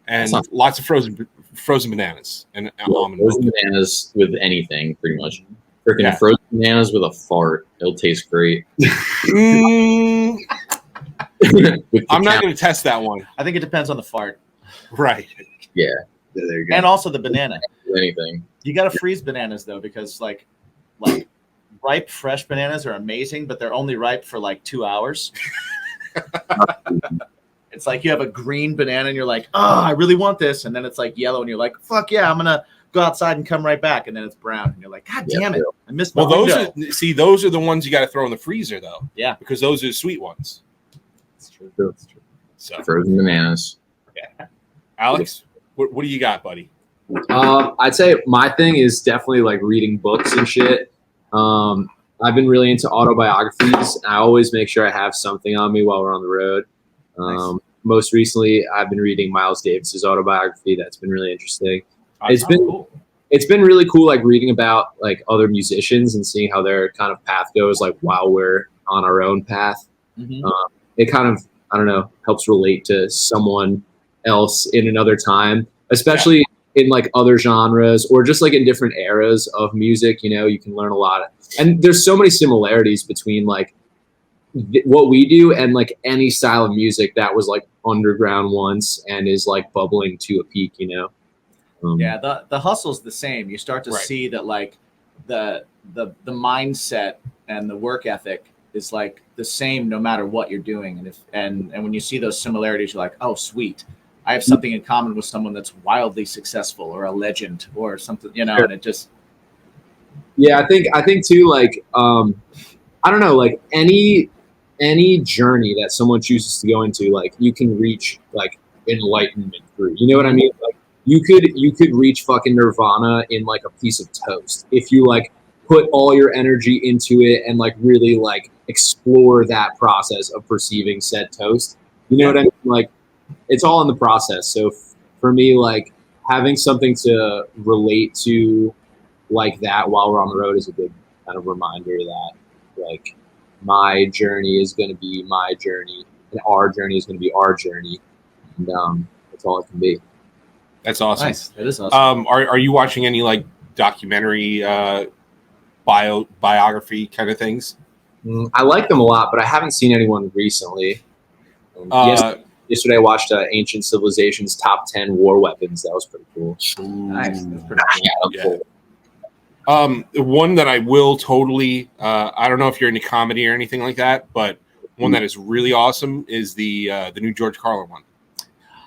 Speaker 1: and
Speaker 4: That's
Speaker 1: lots of frozen bananas and almond
Speaker 4: Frozen
Speaker 1: milk.
Speaker 4: bananas with anything, pretty much. Freaking
Speaker 1: Yeah.
Speaker 4: frozen bananas with a fart. It'll taste great.
Speaker 1: Mm,
Speaker 4: With
Speaker 1: I'm not
Speaker 4: cacao-
Speaker 1: going to test that one.
Speaker 2: I think it depends on the fart
Speaker 1: Right.
Speaker 6: Yeah, there you go.
Speaker 2: and also the banana.
Speaker 4: anything.
Speaker 2: You got to freeze bananas though, because like ripe fresh bananas are amazing, but they're only ripe for like 2 hours. It's like you have a green banana and you're like, oh, I really want this, and then it's like yellow and you're like, fuck yeah, I'm gonna go outside and come right back, and then it's brown and you're like, god damn it, I missed my
Speaker 1: Well,
Speaker 2: window.
Speaker 1: those are the ones you got to throw in the freezer though.
Speaker 2: Yeah.
Speaker 1: Because those are the sweet ones.
Speaker 2: It's true.
Speaker 4: It's
Speaker 2: true.
Speaker 1: So,
Speaker 4: Frozen bananas.
Speaker 1: Alex, what do you got, buddy?
Speaker 5: I'd say my thing is definitely like reading books and shit. I've been really into autobiographies. I always make sure I have something on me while we're on the road.
Speaker 2: Nice.
Speaker 5: Most recently, I've been reading Miles Davis's autobiography. That's been really interesting. It's
Speaker 2: Oh,
Speaker 5: been
Speaker 2: cool.
Speaker 5: it's been really cool, like reading about like other musicians and seeing how their kind of path goes, like while we're on our own path.
Speaker 2: Mhm.
Speaker 5: It kind of, I don't know, helps relate to someone else in another time. especially in like other genres or just like in different eras of music. You know, you can learn a lot, and there's so many similarities between like what we do and like any style of music that was like underground once and is like bubbling to a peak. You know.
Speaker 2: Yeah, the hustle's the same. You start to see that like the mindset and the work ethic is like the same no matter what you're doing. And when you see those similarities, you're like, oh sweet, I have something in common with someone that's wildly successful or a legend or something, you know. And it just
Speaker 5: I think too, like I don't know, like any journey that someone chooses to go into, like you can reach like enlightenment through. You know what I mean? Like you could reach fucking nirvana in like a piece of toast if you like put all your energy into it and like really like explore that process of perceiving said toast. You know what I mean? Like it's all in the process. So for me, like having something to relate to like that while we're on the road is a good kind of reminder that like my journey is going to be my journey and our journey is going to be our journey. And that's all it can be.
Speaker 1: That's awesome.
Speaker 2: Nice. That is awesome.
Speaker 1: Are you watching any like documentary biography kind of things?
Speaker 5: I like them a lot, but I haven't seen anyone recently. Yesterday I watched Ancient Civilization's Top 10 War Weapons. That was pretty cool.
Speaker 2: Nice. That's pretty cool.
Speaker 1: One that I will totally I don't know if you're into comedy or anything like that, but one that is really awesome is the new George Carlin one.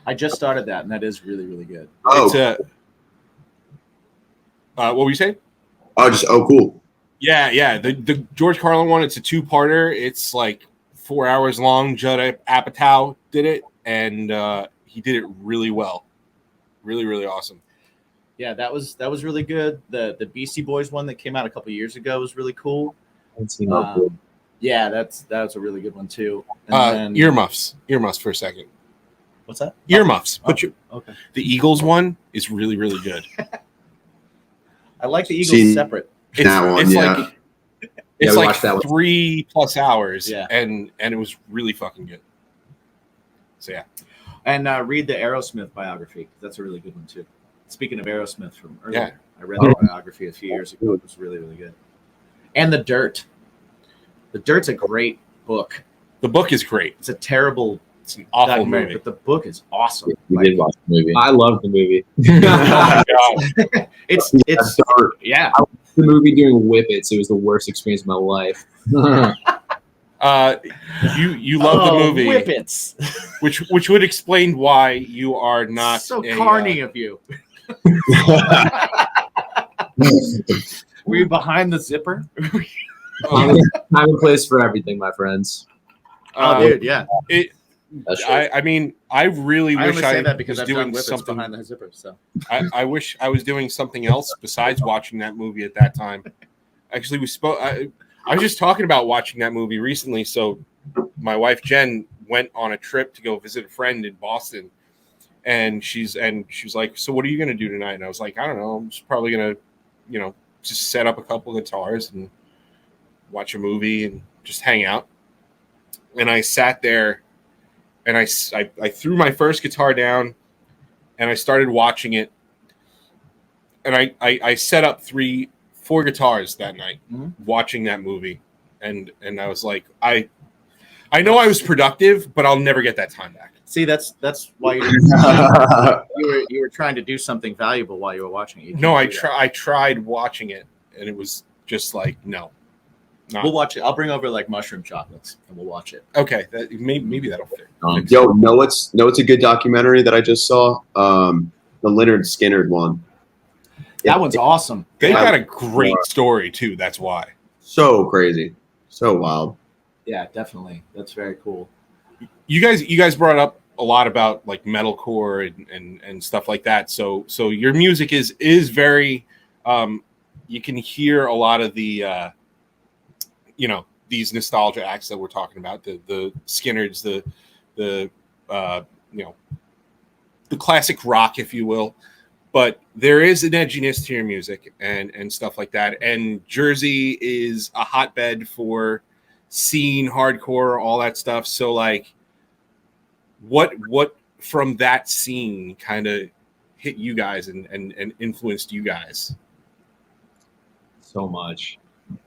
Speaker 2: I just started that, and that is really, really good.
Speaker 1: It's what were you saying?
Speaker 6: Cool.
Speaker 1: Yeah. The George Carlin one, it's a 2-parter. It's like 4 hours long. Judd Apatow did it, and he did it really well. Really, really awesome.
Speaker 2: Yeah, that was really good. The Beastie Boys one that came out a couple years ago was really cool. Yeah, that was a really good one too. And
Speaker 1: earmuffs for a second.
Speaker 2: What's that?
Speaker 1: Earmuffs.
Speaker 2: Okay.
Speaker 1: The Eagles one is really, really good.
Speaker 2: I like the Eagles separate.
Speaker 1: It's like it's like
Speaker 5: that
Speaker 1: 3+ hours.
Speaker 2: Yeah.
Speaker 1: And it was really fucking good. So yeah.
Speaker 2: And read the Aerosmith biography. That's a really good one too. Speaking of Aerosmith from earlier, I read the biography a few years ago. It was really, really good. And The Dirt. The Dirt's a great book.
Speaker 1: The book is great.
Speaker 2: It's a terrible,
Speaker 1: it's an awful movie,
Speaker 2: but the book is awesome.
Speaker 4: We did watch the movie.
Speaker 5: I love the movie.
Speaker 1: Oh my God.
Speaker 2: It's yeah.
Speaker 5: I watched the movie doing whippets. It was the worst experience of my life.
Speaker 1: You love the movie,
Speaker 2: Whippets.
Speaker 1: which would explain why you are not
Speaker 2: so carny of you. Were you behind the zipper?
Speaker 5: Time and place for everything, my friends.
Speaker 2: Dude, yeah.
Speaker 1: I mean, I really wish
Speaker 2: only say
Speaker 1: I
Speaker 2: that because
Speaker 1: was
Speaker 2: I've
Speaker 1: doing
Speaker 2: done whippets
Speaker 1: something
Speaker 2: behind the zipper. So
Speaker 1: I wish I was doing something else besides watching that movie at that time. Actually, I was just talking about watching that movie recently. So my wife Jen went on a trip to go visit a friend in Boston, and she was like, "So what are you gonna do tonight?" And I was like, "I don't know. I'm just probably gonna, just set up a couple guitars and watch a movie and just hang out." And I sat there, and I threw my first guitar down, and I started watching it, and I set up 4 guitars that night, watching that movie, and I was like, I know I was productive, but I'll never get that time back.
Speaker 2: see, that's why you were trying to do something valuable while you were watching it.
Speaker 1: No, I tried watching it, and it was just like no.
Speaker 2: We'll watch it. I'll bring over like mushroom chocolates, and we'll watch it.
Speaker 1: Okay, maybe that'll fit.
Speaker 6: Know what's a good documentary that I just saw? The Leonard Skinner one.
Speaker 2: That one's awesome.
Speaker 1: They got a great story too. That's why.
Speaker 6: So crazy, so wild.
Speaker 2: Yeah, definitely. That's very cool.
Speaker 1: You guys brought up a lot about like metalcore and stuff like that. So your music is very, you can hear a lot of the, these nostalgia acts that we're talking about, the Skinners, the classic rock, if you will. But there is an edginess to your music and stuff like that. And Jersey is a hotbed for scene, hardcore, all that stuff. So like, what from that scene kind of hit you guys and influenced you guys?
Speaker 5: So much.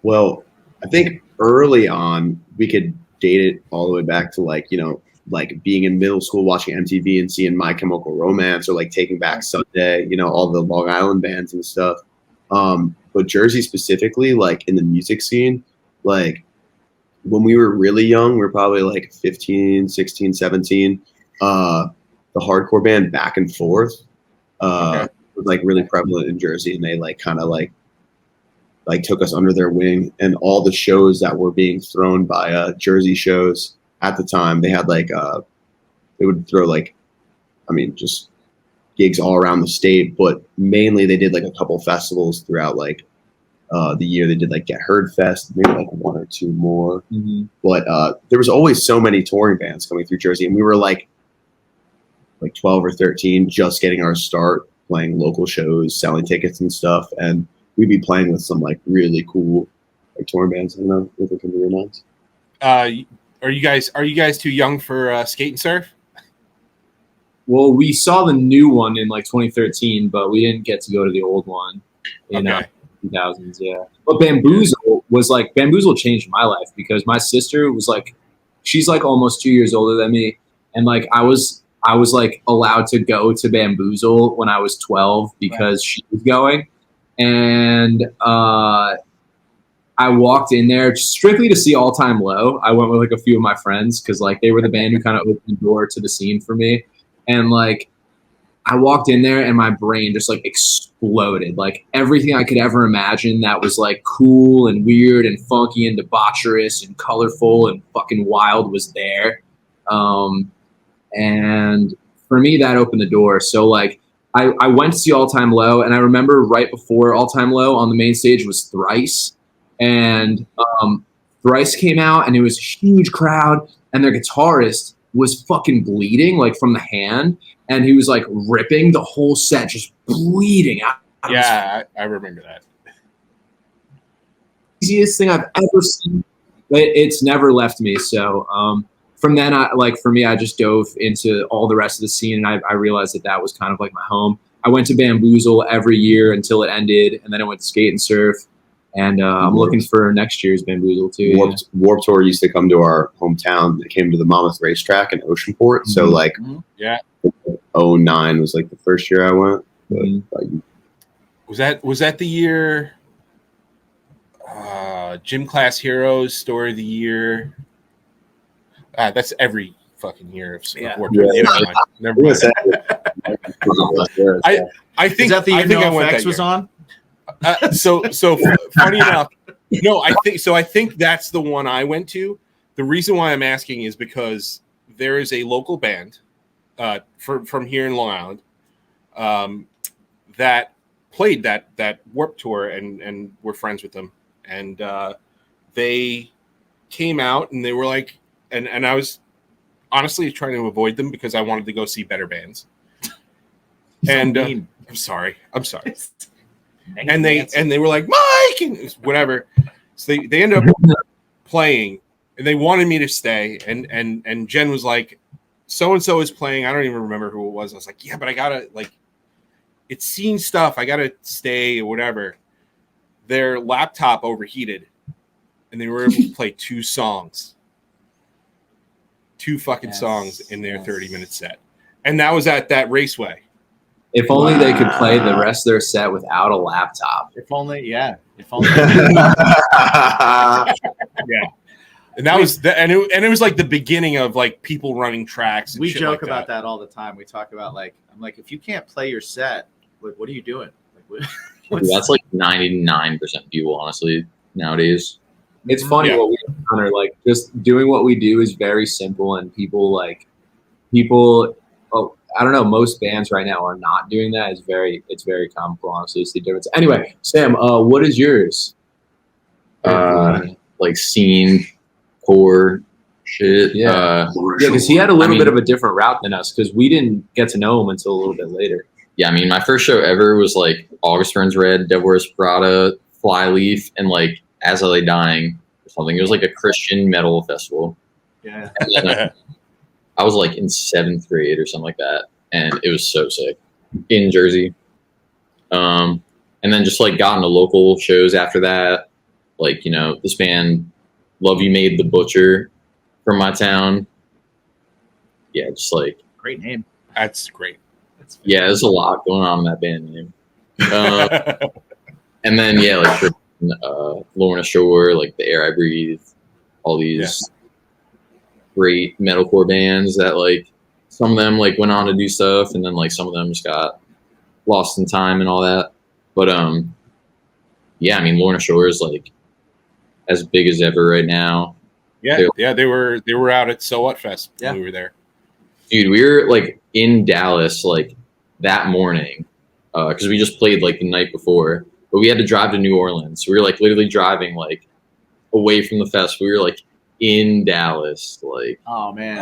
Speaker 6: Well, I think early on we could date it all the way back to like, you know, like being in middle school watching MTV and seeing My Chemical Romance, or like Taking Back Sunday, you know, all the Long Island bands and stuff. But Jersey specifically, like in the music scene, like when we were really young, we were probably like 15, 16, 17. The hardcore band Back and Forth was like really prevalent in Jersey, and they like kind of like took us under their wing. And all the shows that were being thrown by Jersey shows at the time, they had like they would throw like, I mean, just gigs all around the state, but mainly they did like a couple festivals throughout like the year. They did like Get Heard Fest, maybe like one or two more. But there was always so many touring bands coming through Jersey, and we were like 12 or 13, just getting our start playing local shows, selling tickets and stuff, and we'd be playing with some like really cool like touring bands. I don't know if it can be announced.
Speaker 1: Are you guys too young for Skate and Surf?
Speaker 5: Well, we saw the new one in like 2013, but we didn't get to go to the old one in 2000s. Yeah, but Bamboozle changed my life, because my sister was like, she's like almost 2 years older than me, and like I was like allowed to go to Bamboozle when I was 12 because she was going, and I walked in there strictly to see All Time Low. I went with like a few of my friends because like they were the band who kind of opened the door to the scene for me. And like I walked in there and my brain just like exploded. Like everything I could ever imagine that was like cool and weird and funky and debaucherous and colorful and fucking wild was there. And for me, that opened the door. So like I went to see All Time Low, and I remember right before All Time Low on the main stage was Thrice. And Thrice came out, and it was a huge crowd, and their guitarist was fucking bleeding like from the hand, and he was like ripping the whole set, just bleeding out.
Speaker 1: Yeah, I remember that.
Speaker 5: Easiest thing I've ever seen. It's never left me. So from then, I just dove into all the rest of the scene, and I realized that was kind of like my home. I went to Bamboozle every year until it ended, and then I went to Skate and Surf. And I'm looking for next year's Bamboozle too.
Speaker 6: Warped Tour used to come to our hometown. They came to the Monmouth Racetrack in Oceanport. Mm-hmm. So like, 2009 was like the first year I went. But,
Speaker 1: was that the year? Gym Class Heroes Story of the Year. That's every fucking year of Warped Tour. Never mind. I think
Speaker 2: is that the year
Speaker 1: NoFX
Speaker 2: was on?
Speaker 1: So funny enough, no, I think that's the one I went to. The reason why I'm asking is because there is a local band from here in Long Island that played that Warped Tour, and we're friends with them, and they came out and they were like, and I was honestly trying to avoid them because I wanted to go see better bands. And I'm sorry. And they were like, Mike, and whatever. So they ended up playing, and they wanted me to stay. And Jen was like, so and so is playing. I don't even remember who it was. I was like, yeah, but I gotta it's scene stuff. I gotta stay or whatever. Their laptop overheated, and they were able to play two fucking songs in their 30-minute set, and that was at that Raceway.
Speaker 5: If only they could play the rest of their set without a laptop.
Speaker 2: If only.
Speaker 1: Yeah. And that was and it was like the beginning of like people running tracks. And
Speaker 2: we
Speaker 1: shit
Speaker 2: joke
Speaker 1: like
Speaker 2: about that all the time. We talk about I'm like, if you can't play your set, what are you doing?
Speaker 4: That's like 99% people, honestly, nowadays.
Speaker 5: It's funny what we encounter. Like, just doing what we do is very simple, and people. I don't know. Most bands right now are not doing that. It's very comical, honestly. It's the difference. Anyway, Sam, what is yours?
Speaker 4: Like scene, core shit.
Speaker 5: Yeah, because he had a little bit of a different route than us, because we didn't get to know him until a little bit later.
Speaker 4: Yeah, I mean, my first show ever was like August Burns Red, Devil Wears Prada, Flyleaf, and like As I Lay Dying or something. It was like a Christian metal festival.
Speaker 2: Yeah.
Speaker 4: And then, I was like in 7th grade or something like that, and it was so sick. in Jersey. And then just like got into local shows after that. Like, this band Love You Made the Butcher from my town. Yeah, just like
Speaker 2: Great name.
Speaker 1: That's great.
Speaker 4: yeah, there's a lot going on in that band name. And then like Lorna Shore, like The Air I Breathe, all these great metalcore bands that like some of them like went on to do stuff, and then like some of them just got lost in time and all that. But yeah, I mean Lorna Shore is like as big as ever right now.
Speaker 1: Yeah, they were out at So What Fest when we were there.
Speaker 4: Dude, we were like in Dallas like that morning because we just played like the night before, but we had to drive to New Orleans. So we were like literally driving like away from the fest. We were like in Dallas, like
Speaker 2: oh man,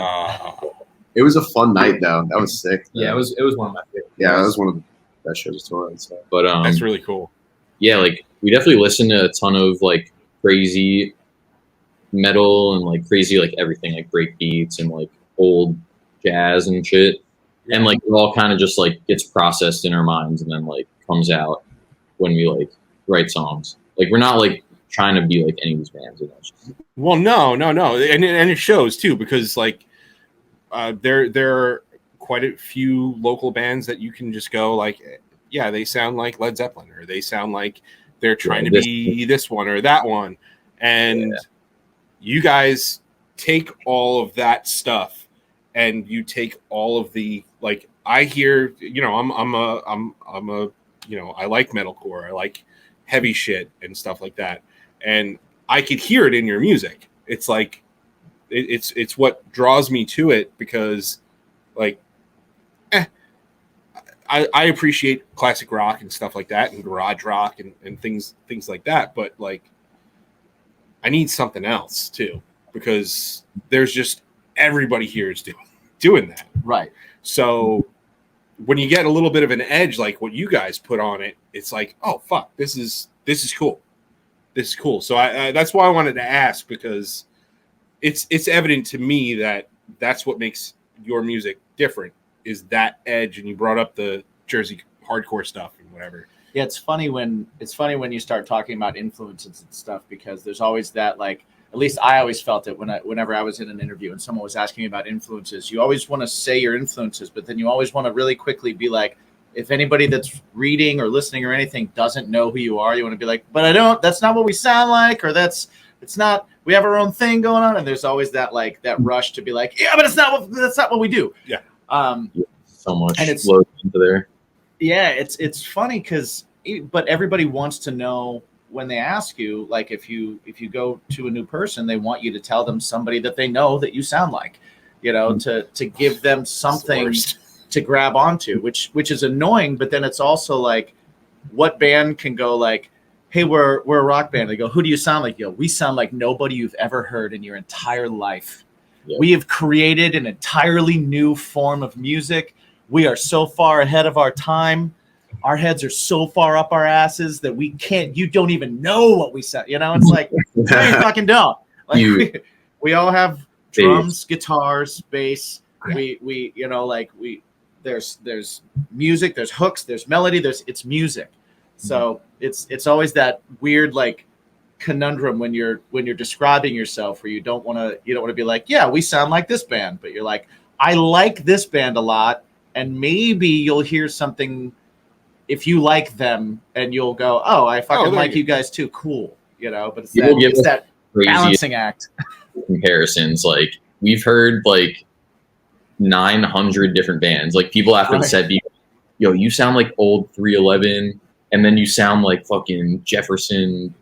Speaker 6: it was a fun night though. That was sick.
Speaker 5: Yeah, it was one of my favorites.
Speaker 6: Yeah, it was one of the best shows to run. So.
Speaker 4: But
Speaker 1: that's really cool.
Speaker 4: Yeah, like we definitely listened to a ton of like crazy metal and like crazy like everything, like break beats and like old jazz and shit. And like it all kind of just like gets processed in our minds and then like comes out when we like write songs. Like we're not like trying to be like any of these bands.
Speaker 1: Well, no, and it shows too because like there are quite a few local bands that you can just go like, yeah, they sound like Led Zeppelin or they sound like they're trying to be this one or that one, and you guys take all of that stuff and you take all of the like I hear, I'm a I like metalcore, I like heavy shit and stuff like that, and I could hear it in your music. It's like it's what draws me to it because like I appreciate classic rock and stuff like that and garage rock and things like that, but like I need something else too because there's just everybody here is doing that.
Speaker 2: Right.
Speaker 1: So when you get a little bit of an edge like what you guys put on it, it's like, oh fuck, this is cool. This is cool. So I that's why I wanted to ask because it's evident to me that that's what makes your music different is that edge. And you brought up the Jersey hardcore stuff and whatever.
Speaker 2: Yeah, it's funny when you start talking about influences and stuff because there's always that like at least I always felt it whenever I was in an interview and someone was asking me about influences. You always want to say your influences, but then you always want to really quickly be like, if anybody that's reading or listening or anything doesn't know who you are, you want to be like, but I don't. That's not what we sound like, or it's not. We have our own thing going on, and there's always that like that rush to be like, yeah, but that's not what we do.
Speaker 1: Yeah.
Speaker 4: So much
Speaker 2: and it's
Speaker 4: load into there.
Speaker 2: Yeah, it's funny but everybody wants to know when they ask you, like if you go to a new person, they want you to tell them somebody that they know that you sound like, to give them something to grab onto, which is annoying. But then it's also like, what band can go like, hey, we're a rock band. They go, who do you sound like? We sound like nobody you've ever heard in your entire life. Yep. We have created an entirely new form of music. We are so far ahead of our time. Our heads are so far up our asses that you don't even know what we said. It's like, we fucking don't. Like we all have drums, guitars, bass. There's music, there's hooks, there's melody, it's music. So it's always that weird like conundrum when you're describing yourself where you don't want to be like, yeah, we sound like this band, but you're like, I like this band a lot, and maybe you'll hear something if you like them and you'll go, oh, I fucking like you guys too, cool, but it's that balancing act.
Speaker 4: Comparisons, like we've heard like 900 different bands, like people after the set be, yo, you sound like old 311, and then you sound like fucking Jefferson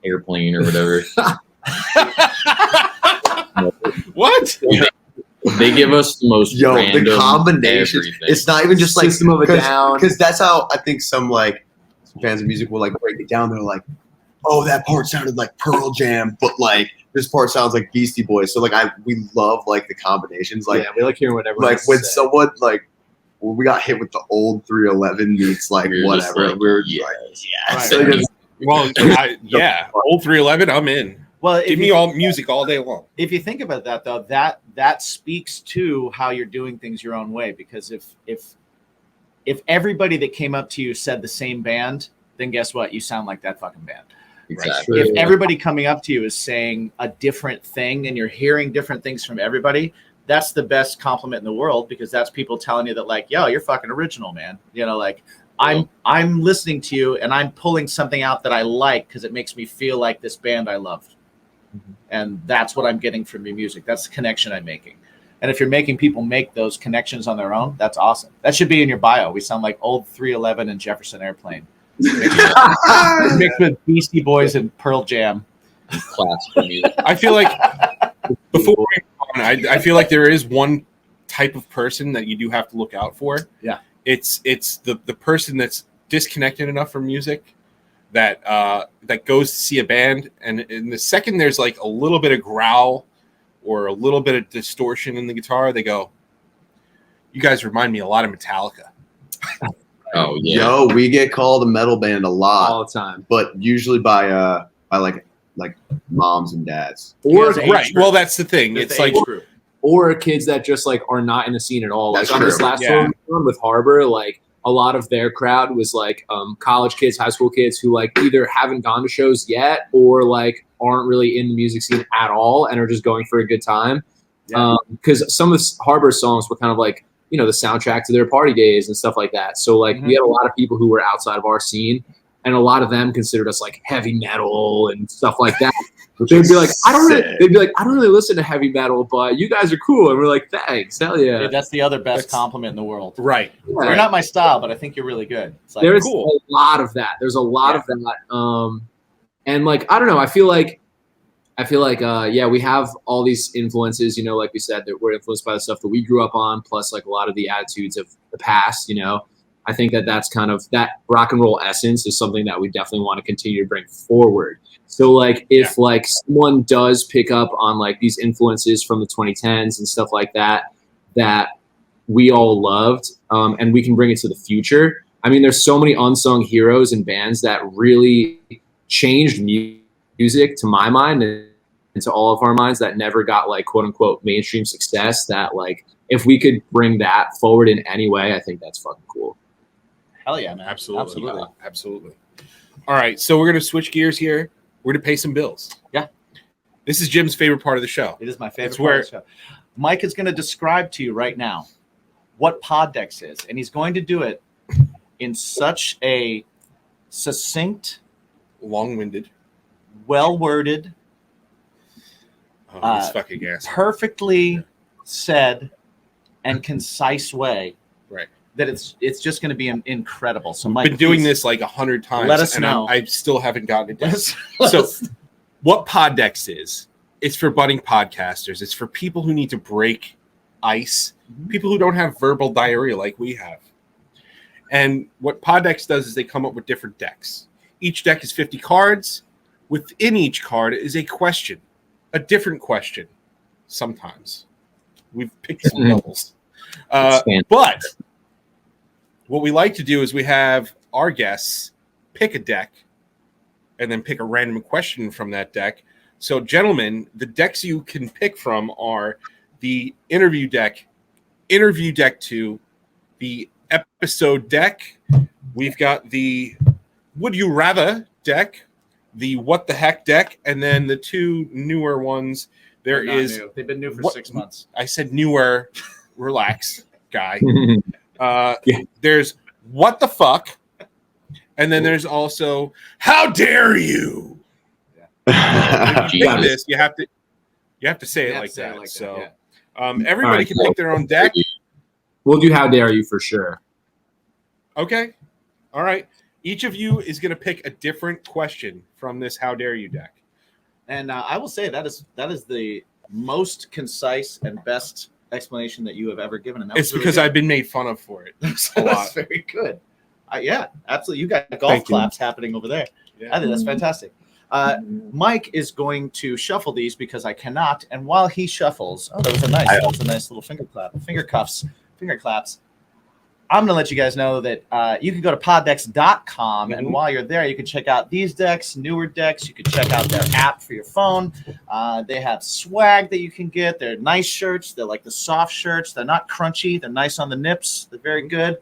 Speaker 4: Airplane or whatever.
Speaker 1: What?
Speaker 4: They give us the most random
Speaker 6: the combination.
Speaker 4: Everything.
Speaker 6: It's not even just like
Speaker 5: System of a Down,
Speaker 6: because that's how I think some fans of music will like break it down. They're like, oh, that part sounded like Pearl Jam, but like this part sounds like Beastie Boys. So like we love like the combinations. Like
Speaker 5: we like hearing whatever.
Speaker 6: Like when someone like when we got hit with the old 311 meets like whatever,
Speaker 4: like,
Speaker 6: we're
Speaker 4: yes.
Speaker 6: Right.
Speaker 1: Well, old 311, I'm in.
Speaker 2: Well,
Speaker 1: give me all music all day long.
Speaker 2: If you think about that, though, that speaks to how you're doing things your own way. Because if if everybody that came up to you said the same band, then guess what? You sound like that fucking band.
Speaker 4: Exactly.
Speaker 2: If everybody coming up to you is saying a different thing and you're hearing different things from everybody, that's the best compliment in the world, because that's people telling you that, like, yo, you're fucking original, man. You know, like, I'm listening to you and I'm pulling something out that I like because it makes me feel like this band I loved. And that's what I'm getting from your music. That's the connection I'm making. And if you're making people make those connections on their own, that's awesome. That should be in your bio. We sound like old 311 and Jefferson Airplane. Mixed with Beastie Boys and Pearl Jam.
Speaker 4: Classical music.
Speaker 1: I feel like before we go on, I feel like there is one type of person that you do have to look out for.
Speaker 2: Yeah.
Speaker 1: It's the person that's disconnected enough from music that that goes to see a band, and in the second there's like a little bit of growl or a little bit of distortion in the guitar, they go, "You guys remind me a lot of Metallica."
Speaker 4: Oh yeah.
Speaker 6: Yo, we get called a metal band a lot,
Speaker 5: all the time.
Speaker 6: but usually by like moms and dads.
Speaker 5: Or
Speaker 1: Right. Well, that's the thing. It's like
Speaker 5: or kids that just like are not in the scene at all.
Speaker 6: That's
Speaker 5: Like on this
Speaker 6: true.
Speaker 5: last
Speaker 1: Yeah.
Speaker 5: one with Harbor, like a lot of their crowd was like college kids, high school kids who like either haven't gone to shows yet or like aren't really in the music scene at all and are just going for a good time.
Speaker 2: Yeah.
Speaker 5: Because some of Harbor's songs were kind of like, you know, the soundtrack to their party days and stuff like that. So like we had a lot of people who were outside of our scene, and a lot of them considered us like heavy metal and stuff like that. They'd be like, I don't really listen to heavy metal, but you guys are cool. And we're like, thanks, hell yeah.
Speaker 2: Dude, that's the other best compliment in the world.
Speaker 1: right.
Speaker 5: Yeah.
Speaker 2: You're not my style, but I think you're really good. It's like,
Speaker 5: There's
Speaker 2: cool.
Speaker 5: a lot of that. There's a lot of that. And like, I don't know. I feel like, yeah, we have all these influences, you know, like we said, that we're influenced by the stuff that we grew up on, plus like a lot of the attitudes of the past, you know. I think that that's kind of that rock and roll essence is something that we definitely want to continue to bring forward. So like if like someone does pick up on like these influences from the 2010s and stuff like that, that we all loved, and we can bring it to the future. I mean, there's so many unsung heroes and bands that really changed music to my mind and to all of our minds that never got like quote unquote mainstream success, that like if we could bring that forward in any way, I think that's fucking cool.
Speaker 2: Hell yeah, man.
Speaker 1: Absolutely. Absolutely. All right. So we're going to switch gears here. We're going to pay some bills.
Speaker 2: Yeah.
Speaker 1: This is Jim's favorite part of the show.
Speaker 2: It is my favorite
Speaker 1: It's
Speaker 2: part of the show. Mike is going to describe to you right now what Poddex is, and he's going to do it in such a succinct,
Speaker 1: Long-winded.
Speaker 2: well-worded,
Speaker 1: This fucking ass.
Speaker 2: perfectly said and concise way.
Speaker 1: Right.
Speaker 2: That it's just going to be incredible. So,
Speaker 1: I've
Speaker 2: Mike,
Speaker 1: been doing
Speaker 2: please,
Speaker 1: this like 100 times.
Speaker 2: let us
Speaker 1: and
Speaker 2: know.
Speaker 1: I still haven't gotten it down.
Speaker 2: Let
Speaker 1: So,
Speaker 2: us-
Speaker 1: what Poddex is, it's for budding podcasters. It's for people who need to break ice, people who don't have verbal diarrhea like we have. And what Poddex does is they come up with different decks. Each deck is 50 cards. Within each card is a question, a different question. Sometimes we've picked some doubles, but what we like to do is we have our guests pick a deck and then pick a random question from that deck. So, gentlemen, the decks you can pick from are the interview deck 2, the episode deck. We've got the Would You Rather deck, the What the Heck deck, and then the two newer ones.
Speaker 2: They're not new. They've been new for 6 months.
Speaker 1: I said newer. Relax, guy. There's What the Fuck, and then there's also How Dare You. When you pick this, you have to say it like that. Everybody can pick their own deck.
Speaker 5: We'll do How Dare You for sure.
Speaker 1: Okay. All right. Each of you is going to pick a different question from this How Dare You deck.
Speaker 2: And I will say that is the most concise and best explanation that you have ever given. And that
Speaker 1: It's
Speaker 2: was really
Speaker 1: because
Speaker 2: good.
Speaker 1: I've been made fun of for it.
Speaker 2: That's
Speaker 1: a lot.
Speaker 2: very good. Yeah, absolutely. You got golf
Speaker 1: Thank you.
Speaker 2: claps happening over there. I think that's fantastic. Mike is going to shuffle these because I cannot. And while he shuffles, that was a nice little finger claps. I'm going to let you guys know that you can go to poddex.com, and while you're there, you can check out these decks, newer decks. You can check out their app for your phone. They have swag that you can get. They're nice shirts. They're like the soft shirts. They're not crunchy. They're nice on the nips. They're very good.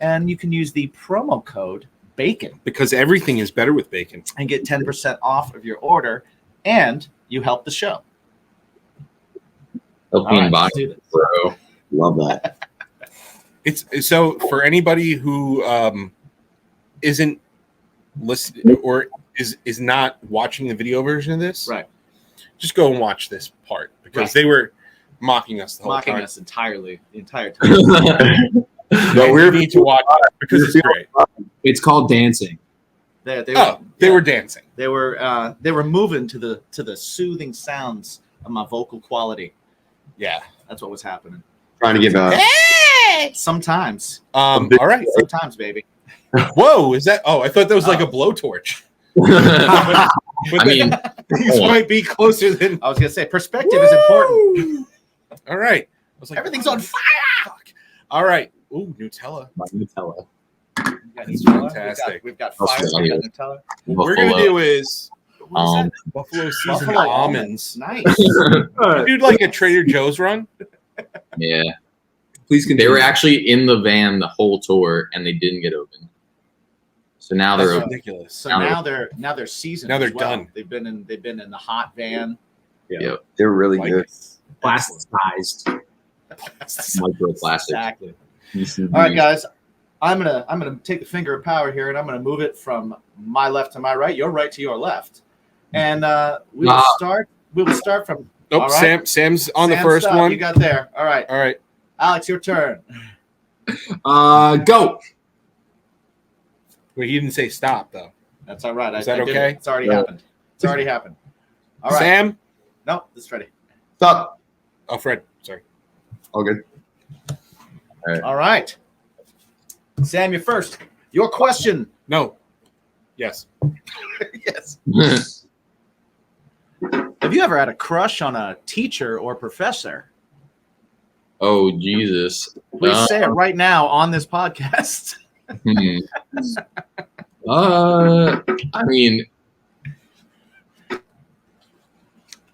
Speaker 2: and you can use the promo code BACON
Speaker 1: Because everything is better with bacon.
Speaker 2: and get 10% off of your order, and you help the show.
Speaker 4: Help me
Speaker 2: All right,
Speaker 4: buy
Speaker 2: let's do this.
Speaker 4: bro.
Speaker 6: Love that.
Speaker 1: It's so for anybody who isn't listening or is not watching the video version of this,
Speaker 2: Right.
Speaker 1: just go and watch this part because
Speaker 2: Right.
Speaker 1: they were mocking us the whole
Speaker 2: Mocking
Speaker 1: time.
Speaker 2: us entirely, the entire time.
Speaker 1: But we need to watch it because it's great.
Speaker 5: It's called dancing.
Speaker 2: They
Speaker 1: They were dancing.
Speaker 2: They were moving to the soothing sounds of my vocal quality.
Speaker 1: Yeah.
Speaker 2: That's what was happening.
Speaker 6: Trying to give a
Speaker 2: Sometimes.
Speaker 1: All right.
Speaker 2: Sometimes, baby.
Speaker 1: Whoa, is that? Oh, I thought that was like a blowtorch.
Speaker 4: I mean,
Speaker 1: These might be closer than.
Speaker 2: I was gonna say perspective is important.
Speaker 1: All right. I was like,
Speaker 2: Everything's on fire.
Speaker 1: fuck. All right. Ooh, Nutella.
Speaker 4: Nutella.
Speaker 2: We've got
Speaker 1: Fantastic.
Speaker 2: We've got
Speaker 4: That's
Speaker 2: fire.
Speaker 4: what
Speaker 2: We've
Speaker 4: I
Speaker 2: got
Speaker 4: use.
Speaker 2: Nutella.
Speaker 1: What we're gonna do is
Speaker 4: Um,
Speaker 1: buffalo seasoned
Speaker 2: Buffalo
Speaker 1: almonds.
Speaker 2: Nice.
Speaker 1: Do like a Trader Joe's run.
Speaker 4: Yeah,
Speaker 5: Please continue.
Speaker 4: they were actually in the van the whole tour, and they didn't get open. So now they're
Speaker 1: That's
Speaker 4: open.
Speaker 1: ridiculous.
Speaker 2: So
Speaker 4: Now
Speaker 2: now they're seasoned.
Speaker 1: Now they're
Speaker 2: as well.
Speaker 1: done.
Speaker 2: They've been in the hot van.
Speaker 4: Yep.
Speaker 6: They're really
Speaker 1: Like
Speaker 6: good.
Speaker 5: plasticized.
Speaker 4: Microplastics.
Speaker 2: Exactly.
Speaker 4: PCBs.
Speaker 2: All right, guys. I'm gonna take the finger of power here, and I'm gonna move it from my left to my right, your right to your left, and we will start. We will start from.
Speaker 1: Nope.
Speaker 2: All right.
Speaker 1: Sam's on the
Speaker 2: Sam,
Speaker 1: first
Speaker 2: stop.
Speaker 1: one.
Speaker 2: You got there. All right,
Speaker 1: All right.
Speaker 2: Alex, your turn.
Speaker 5: Go.
Speaker 1: Wait, he didn't say stop though.
Speaker 2: That's all right.
Speaker 1: Is that
Speaker 2: I did
Speaker 1: okay?
Speaker 2: it. It's already
Speaker 6: Yeah.
Speaker 2: happened. It's already happened. All right.
Speaker 1: Sam.
Speaker 2: No, it's ready.
Speaker 6: Stop.
Speaker 1: Oh, Fred. Sorry.
Speaker 6: All good.
Speaker 2: All right. Sam, you're first. Your question.
Speaker 1: No. Yes.
Speaker 2: Yes. Have you ever had a crush on a teacher or professor?
Speaker 4: Oh Jesus!
Speaker 2: Please say it right now on this podcast.
Speaker 4: Hmm. I mean,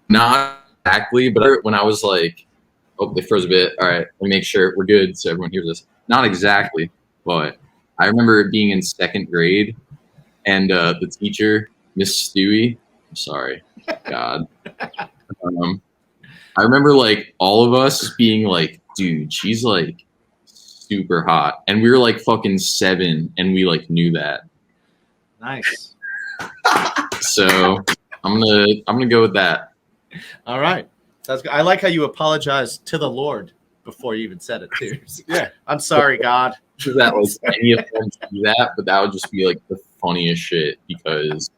Speaker 4: not exactly, but when I was like, oh, they froze a bit. All right, let me make sure we're good so everyone hears this. Not exactly, but I remember being in second grade, and the teacher, Miss Stewie. I'm sorry, God. I remember like all of us being like, dude, she's like super hot, and we were like fucking 7, and we like knew that.
Speaker 2: Nice.
Speaker 4: So I'm gonna go with that.
Speaker 2: All right. That's good. I like how you apologized to the Lord before you even said it too.
Speaker 1: Yeah.
Speaker 2: I'm sorry, God.
Speaker 4: That like any of them do that, but that would just be like the funniest shit because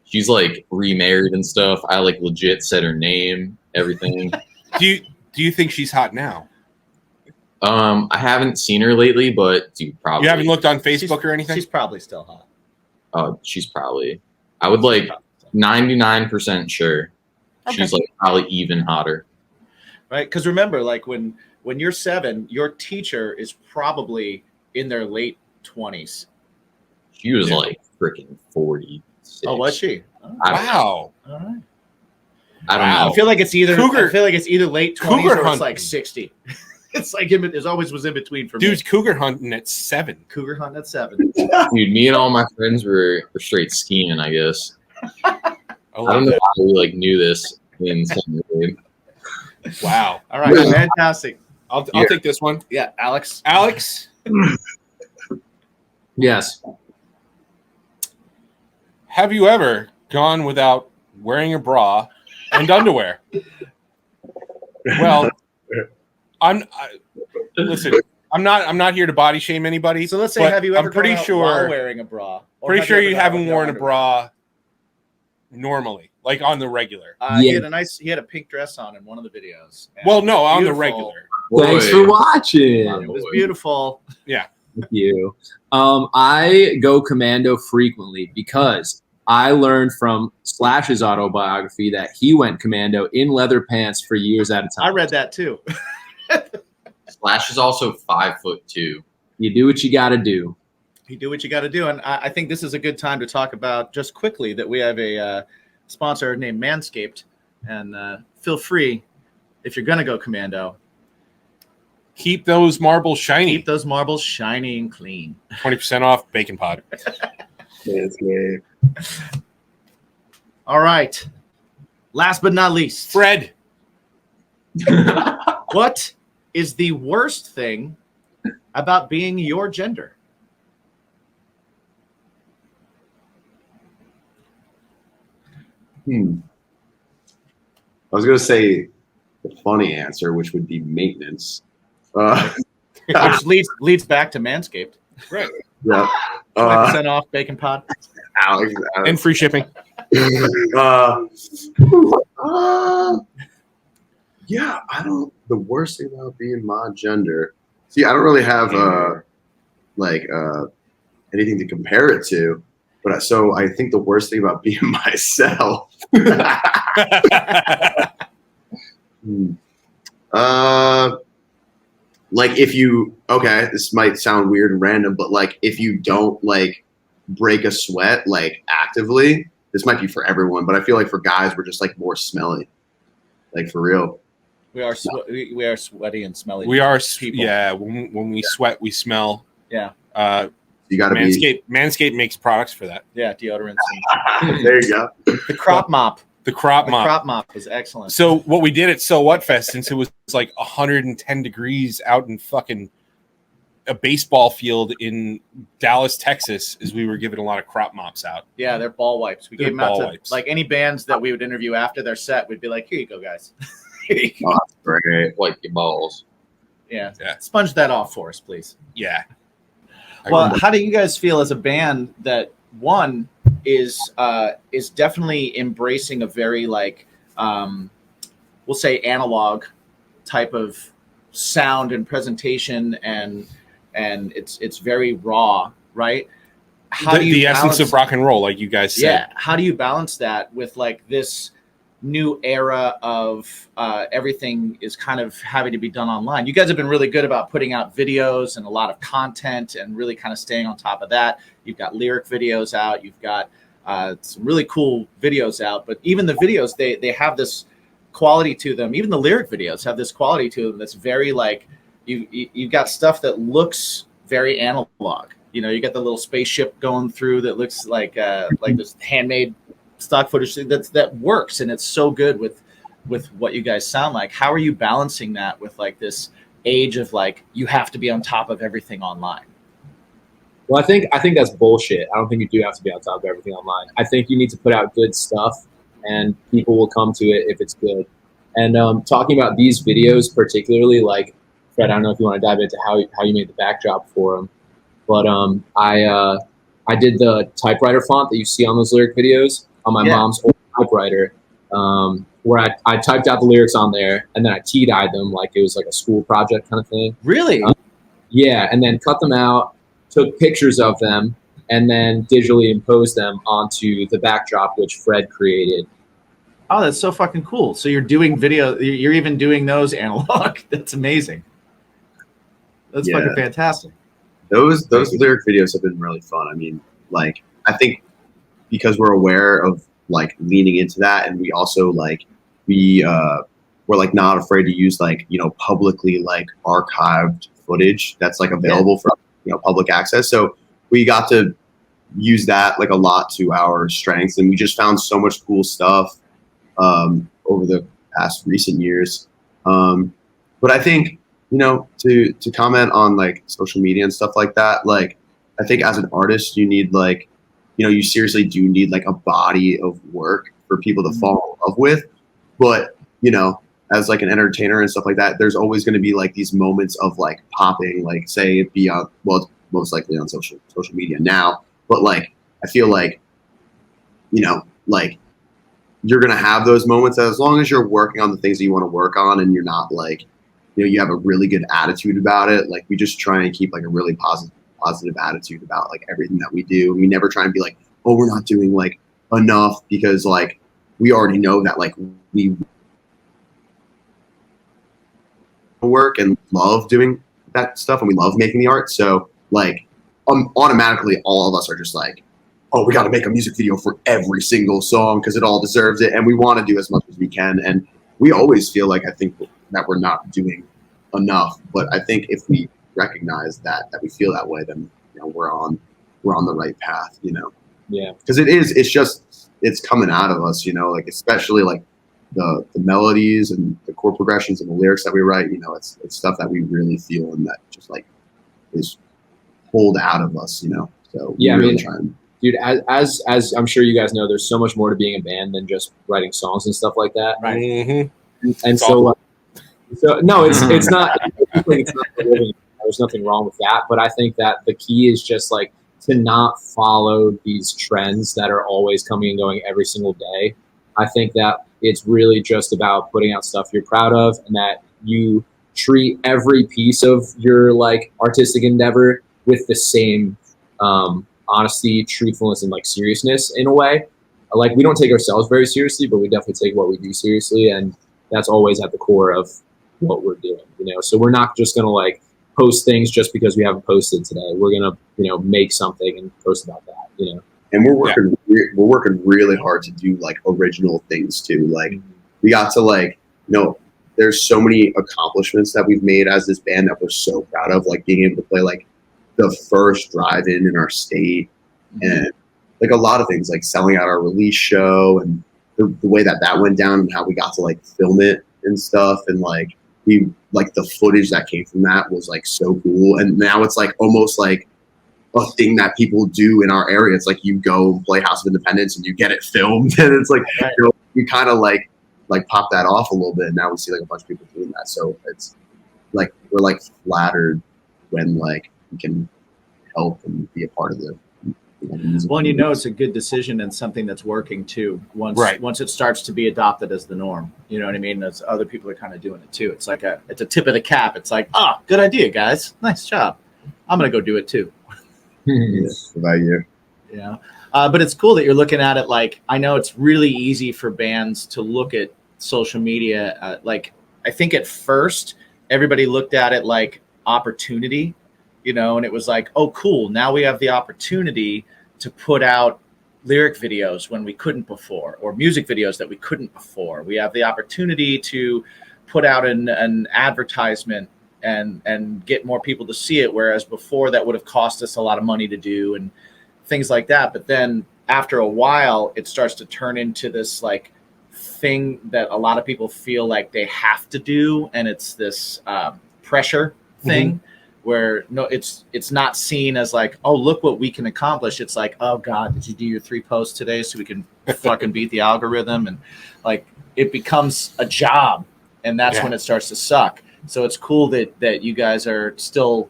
Speaker 4: she's like remarried and stuff. I like legit said her name, everything.
Speaker 1: Do you think she's hot now?
Speaker 4: I haven't seen her lately, but dude, probably
Speaker 1: You haven't looked on Facebook or anything?
Speaker 2: She's probably still hot.
Speaker 4: She's probably. I would like 99% sure.
Speaker 1: Okay.
Speaker 4: She's like probably even hotter.
Speaker 2: Right? Because remember, like when you're 7, your teacher is probably in their late 20s.
Speaker 4: She was
Speaker 1: Yeah.
Speaker 4: like freaking 46.
Speaker 2: Oh, was she? Oh,
Speaker 1: Wow.
Speaker 2: all right.
Speaker 4: I don't
Speaker 2: I
Speaker 4: know.
Speaker 2: feel like it's either
Speaker 1: Cougar-
Speaker 2: I feel like it's either late 20s
Speaker 1: Cougar
Speaker 2: or it's
Speaker 1: hunting.
Speaker 2: like 60. It's like it always was in between for me.
Speaker 1: Dude's cougar hunting at 7.
Speaker 2: Cougar hunt at 7.
Speaker 4: Dude, me and all my friends were straight skiing, I guess. I don't know how we like knew this in second grade.
Speaker 1: Wow.
Speaker 2: All right, fantastic.
Speaker 1: I'll
Speaker 4: Yeah.
Speaker 1: take this one.
Speaker 2: Yeah, Alex.
Speaker 1: Alex,
Speaker 5: Yes.
Speaker 1: have you ever gone without wearing a bra and underwear? Well, listen. I'm not here to body shame anybody.
Speaker 2: So let's say,
Speaker 1: but
Speaker 2: have you
Speaker 1: I'm
Speaker 2: ever
Speaker 1: pretty
Speaker 2: gone out
Speaker 1: sure
Speaker 2: while wearing a bra? Or
Speaker 1: pretty
Speaker 2: have
Speaker 1: sure
Speaker 2: ever
Speaker 1: you
Speaker 2: gone out
Speaker 1: haven't
Speaker 2: with no
Speaker 1: worn a
Speaker 2: underwear?
Speaker 1: bra normally, like on the regular.
Speaker 2: He
Speaker 5: Yeah.
Speaker 2: had a pink dress on in one of the videos. And
Speaker 1: Well, no, on the
Speaker 2: beautiful.
Speaker 1: regular.
Speaker 5: Thanks
Speaker 4: Boy.
Speaker 5: for watching.
Speaker 2: It was beautiful.
Speaker 5: Thank you. I go commando frequently because I learned from Slash's autobiography that he went commando in leather pants for years at a time.
Speaker 2: I read that too.
Speaker 4: Slash is also 5'2".
Speaker 5: You do what you got to do.
Speaker 2: You do what you got to do. And I think this is a good time to talk about just quickly that we have a sponsor named Manscaped. And feel free, if you're going to go commando,
Speaker 1: Keep those marbles shiny.
Speaker 2: Keep those marbles shiny and clean.
Speaker 1: 20% off Bacon Pod.
Speaker 6: That's great.
Speaker 2: All right. Last but not least,
Speaker 1: Fred.
Speaker 2: what is the worst thing about being your gender?
Speaker 6: I was gonna say the funny answer, which would be maintenance.
Speaker 2: Which leads back to Manscaped.
Speaker 1: Right.
Speaker 6: Yeah.
Speaker 2: 20% off Bacon Pod.
Speaker 6: Alex,
Speaker 1: And free shipping.
Speaker 6: Yeah, I don't. The worst thing about being my gender. See, I don't really have anything to compare it to. But so I think the worst thing about being myself. Like if you this might sound weird and random, but like if you don't like break a sweat like actively, this might be for everyone, but I feel like for guys we're just like more smelly, like for real.
Speaker 2: We are sweaty and smelly.
Speaker 1: We are
Speaker 2: people.
Speaker 1: Yeah. When we sweat, we smell.
Speaker 2: Yeah.
Speaker 6: You got to be.
Speaker 1: Manscaped makes products for that.
Speaker 2: Yeah, deodorants.
Speaker 6: There you go.
Speaker 2: The crop mop.
Speaker 1: The crop mop.
Speaker 2: Crop mop is excellent.
Speaker 1: So what we did at So What Fest, since it was like 110 degrees out in fucking a baseball field in Dallas, Texas, is we were giving a lot of crop mops out.
Speaker 2: Yeah, they're ball wipes. We
Speaker 1: They're
Speaker 2: gave them out
Speaker 1: ball
Speaker 2: to
Speaker 1: wipes.
Speaker 2: like any bands that we would interview after their set. We'd be like, "Here you go, guys."
Speaker 6: Oh, that's great.
Speaker 4: Like your balls.
Speaker 2: Yeah.
Speaker 1: Yeah.
Speaker 2: Sponge that off for us, please.
Speaker 1: Yeah.
Speaker 2: Well, how do you guys feel as a band that one is definitely embracing a very like we'll say analog type of sound and presentation and it's very raw, right? How do you
Speaker 1: the
Speaker 2: balance,
Speaker 1: essence of rock and roll, like you guys said.
Speaker 2: Yeah. How do you balance that with like this new era of everything is kind of having to be done online? You guys have been really good about putting out videos and a lot of content and really kind of staying on top of that. You've got lyric videos out. You've got some really cool videos out. But even the videos, they have this quality to them. Even the lyric videos have this quality to them that's very like you've got stuff that looks very analog. You know, you got the little spaceship going through that looks like this handmade stock footage that works, and it's so good with what you guys sound like. How are you balancing that with like this age of like you have to be on top of everything online?
Speaker 5: Well, I think that's bullshit. I don't think you do have to be on top of everything online. I think you need to put out good stuff, and people will come to it if it's good. And talking about these videos particularly, like Fred, I don't know if you want to dive into how you made the backdrop for them, but I did the typewriter font that you see on those lyric videos on my mom's old typewriter, where I typed out the lyrics on there and then I tea-dyed them like it was like a school project kind of thing.
Speaker 2: Really?
Speaker 5: Yeah, and then cut them out, took pictures of them, and then digitally imposed them onto the backdrop, which Fred created.
Speaker 2: Oh, that's so fucking cool. So you're doing video, you're even doing those analog. That's amazing. That's fucking fantastic.
Speaker 6: Those lyric videos have been really fun. I mean, like, I think because we're aware of like leaning into that, and we also like we're like not afraid to use like, you know, publicly like archived footage that's like available for, you know, public access. So we got to use that like a lot to our strengths, and we just found so much cool stuff over the past recent years. But I think, you know, to comment on like social media and stuff like that, like I think as an artist you need like, you know, you seriously do need like a body of work for people to fall in love with. But, you know, as like an entertainer and stuff like that, there's always going to be like these moments of like popping, like say it be on, well, it's most likely on social media now, but like I feel like, you know, like you're going to have those moments as long as you're working on the things that you want to work on, and you're not like, you know, you have a really good attitude about it. Like we just try and keep like a really positive attitude about like everything that we do. We never try and be like, oh, we're not doing like enough, because like we already know that like we work and love doing that stuff, and we love making the art. So like automatically all of us are just like, oh, we got to make a music video for every single song because it all deserves it, and we want to do as much as we can. And we always feel like, I think that we're not doing enough. But I think if we recognize that we feel that way, then we're on the right path.
Speaker 5: Yeah.
Speaker 6: Because it's coming out of us. Like especially like the melodies and the chord progressions and the lyrics that we write. It's stuff that we really feel and that just like is pulled out of us. So
Speaker 5: yeah,
Speaker 6: really
Speaker 5: dude, as I'm sure you guys know, there's so much more to being a band than just writing songs and stuff like that.
Speaker 2: Right.
Speaker 1: Mm-hmm.
Speaker 5: And so no, it's not. It's not the living. There's nothing wrong with that, but I think that the key is just like to not follow these trends that are always coming and going every single day. I think that it's really just about putting out stuff you're proud of, and that you treat every piece of your like artistic endeavor with the same honesty, truthfulness, and like seriousness in a way. Like we don't take ourselves very seriously, but we definitely take what we do seriously, and that's always at the core of what we're doing. So we're not just gonna like post things just because we haven't posted today. We're gonna make something and post about that.
Speaker 6: And we're working really hard to do like original things too. Like we got to like there's so many accomplishments that we've made as this band that we're so proud of, like being able to play like the first drive-in in our state, and like a lot of things like selling out our release show, and the way that went down, and how we got to like film it and stuff, and like the footage that came from that was like so cool. And now it's like almost like a thing that people do in our area. It's like you go and play House of Independence and you get it filmed, and it's like you kind of like pop that off a little bit, and now we see like a bunch of people doing that. So it's like we're like flattered when like we can help and be a part of the music.
Speaker 2: Well, and it's a good decision and something that's working too. Once it starts to be adopted as the norm, you know what I mean? As other people are kind of doing it too. It's like it's a tip of the cap. It's like, good idea, guys. Nice job. I'm gonna go do it too.
Speaker 6: What about you?
Speaker 2: Yeah. But it's cool that you're looking at it. Like, I know it's really easy for bands to look at social media. Like, I think at first everybody looked at it like opportunity, and it was like, oh, cool. Now we have the opportunity to put out lyric videos when we couldn't before, or music videos that we couldn't before. We have the opportunity to put out an advertisement and get more people to see it, whereas before that would have cost us a lot of money to do and things like that. But then after a while, it starts to turn into this like thing that a lot of people feel like they have to do, and it's this pressure thing where it's not seen as like, oh, look what we can accomplish. It's like, oh God, did you do your 3 posts today so we can fucking beat the algorithm? And like it becomes a job, and that's when it starts to suck. So it's cool that you guys are still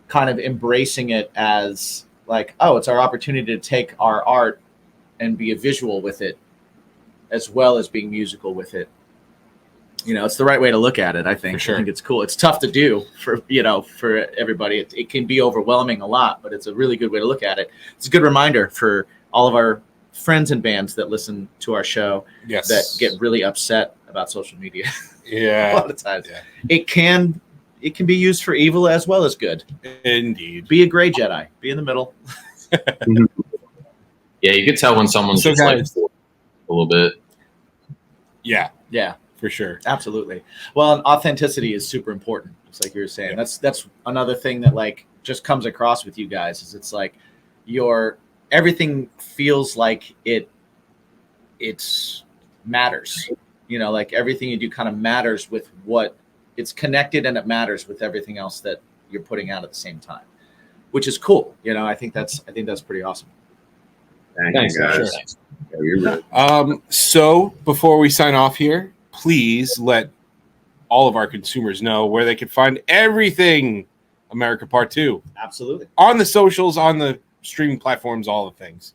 Speaker 2: kind of embracing it as like, oh, it's our opportunity to take our art and be a visual with it as well as being musical with it. It's the right way to look at it, I think.
Speaker 1: For sure.
Speaker 2: I think it's cool. It's tough to do for everybody. It can be overwhelming a lot, but it's a really good way to look at it. It's a good reminder for all of our friends and bands that listen to our show that get really upset about social media.
Speaker 1: Yeah.
Speaker 2: A lot of times. Yeah. It can be used for evil as well as good.
Speaker 1: Indeed.
Speaker 2: Be a gray Jedi. Be in the middle.
Speaker 4: Yeah, you could tell when someone's just like a little bit.
Speaker 1: Yeah.
Speaker 2: Yeah.
Speaker 1: For sure.
Speaker 2: Absolutely. Well, and authenticity is super important. It's like you were saying. Yeah. That's another thing that like just comes across with you guys is it's like everything feels like it's matters. Like everything you do kind of matters with what it's connected, and it matters with everything else that you're putting out at the same time, which is cool. I think that's pretty awesome.
Speaker 6: Thanks, guys.
Speaker 2: Sure.
Speaker 6: Yeah, you're right.
Speaker 1: So before we sign off here, please let all of our consumers know where they can find everything America Part 2.
Speaker 2: Absolutely.
Speaker 1: On the socials, on the streaming platforms, all the things.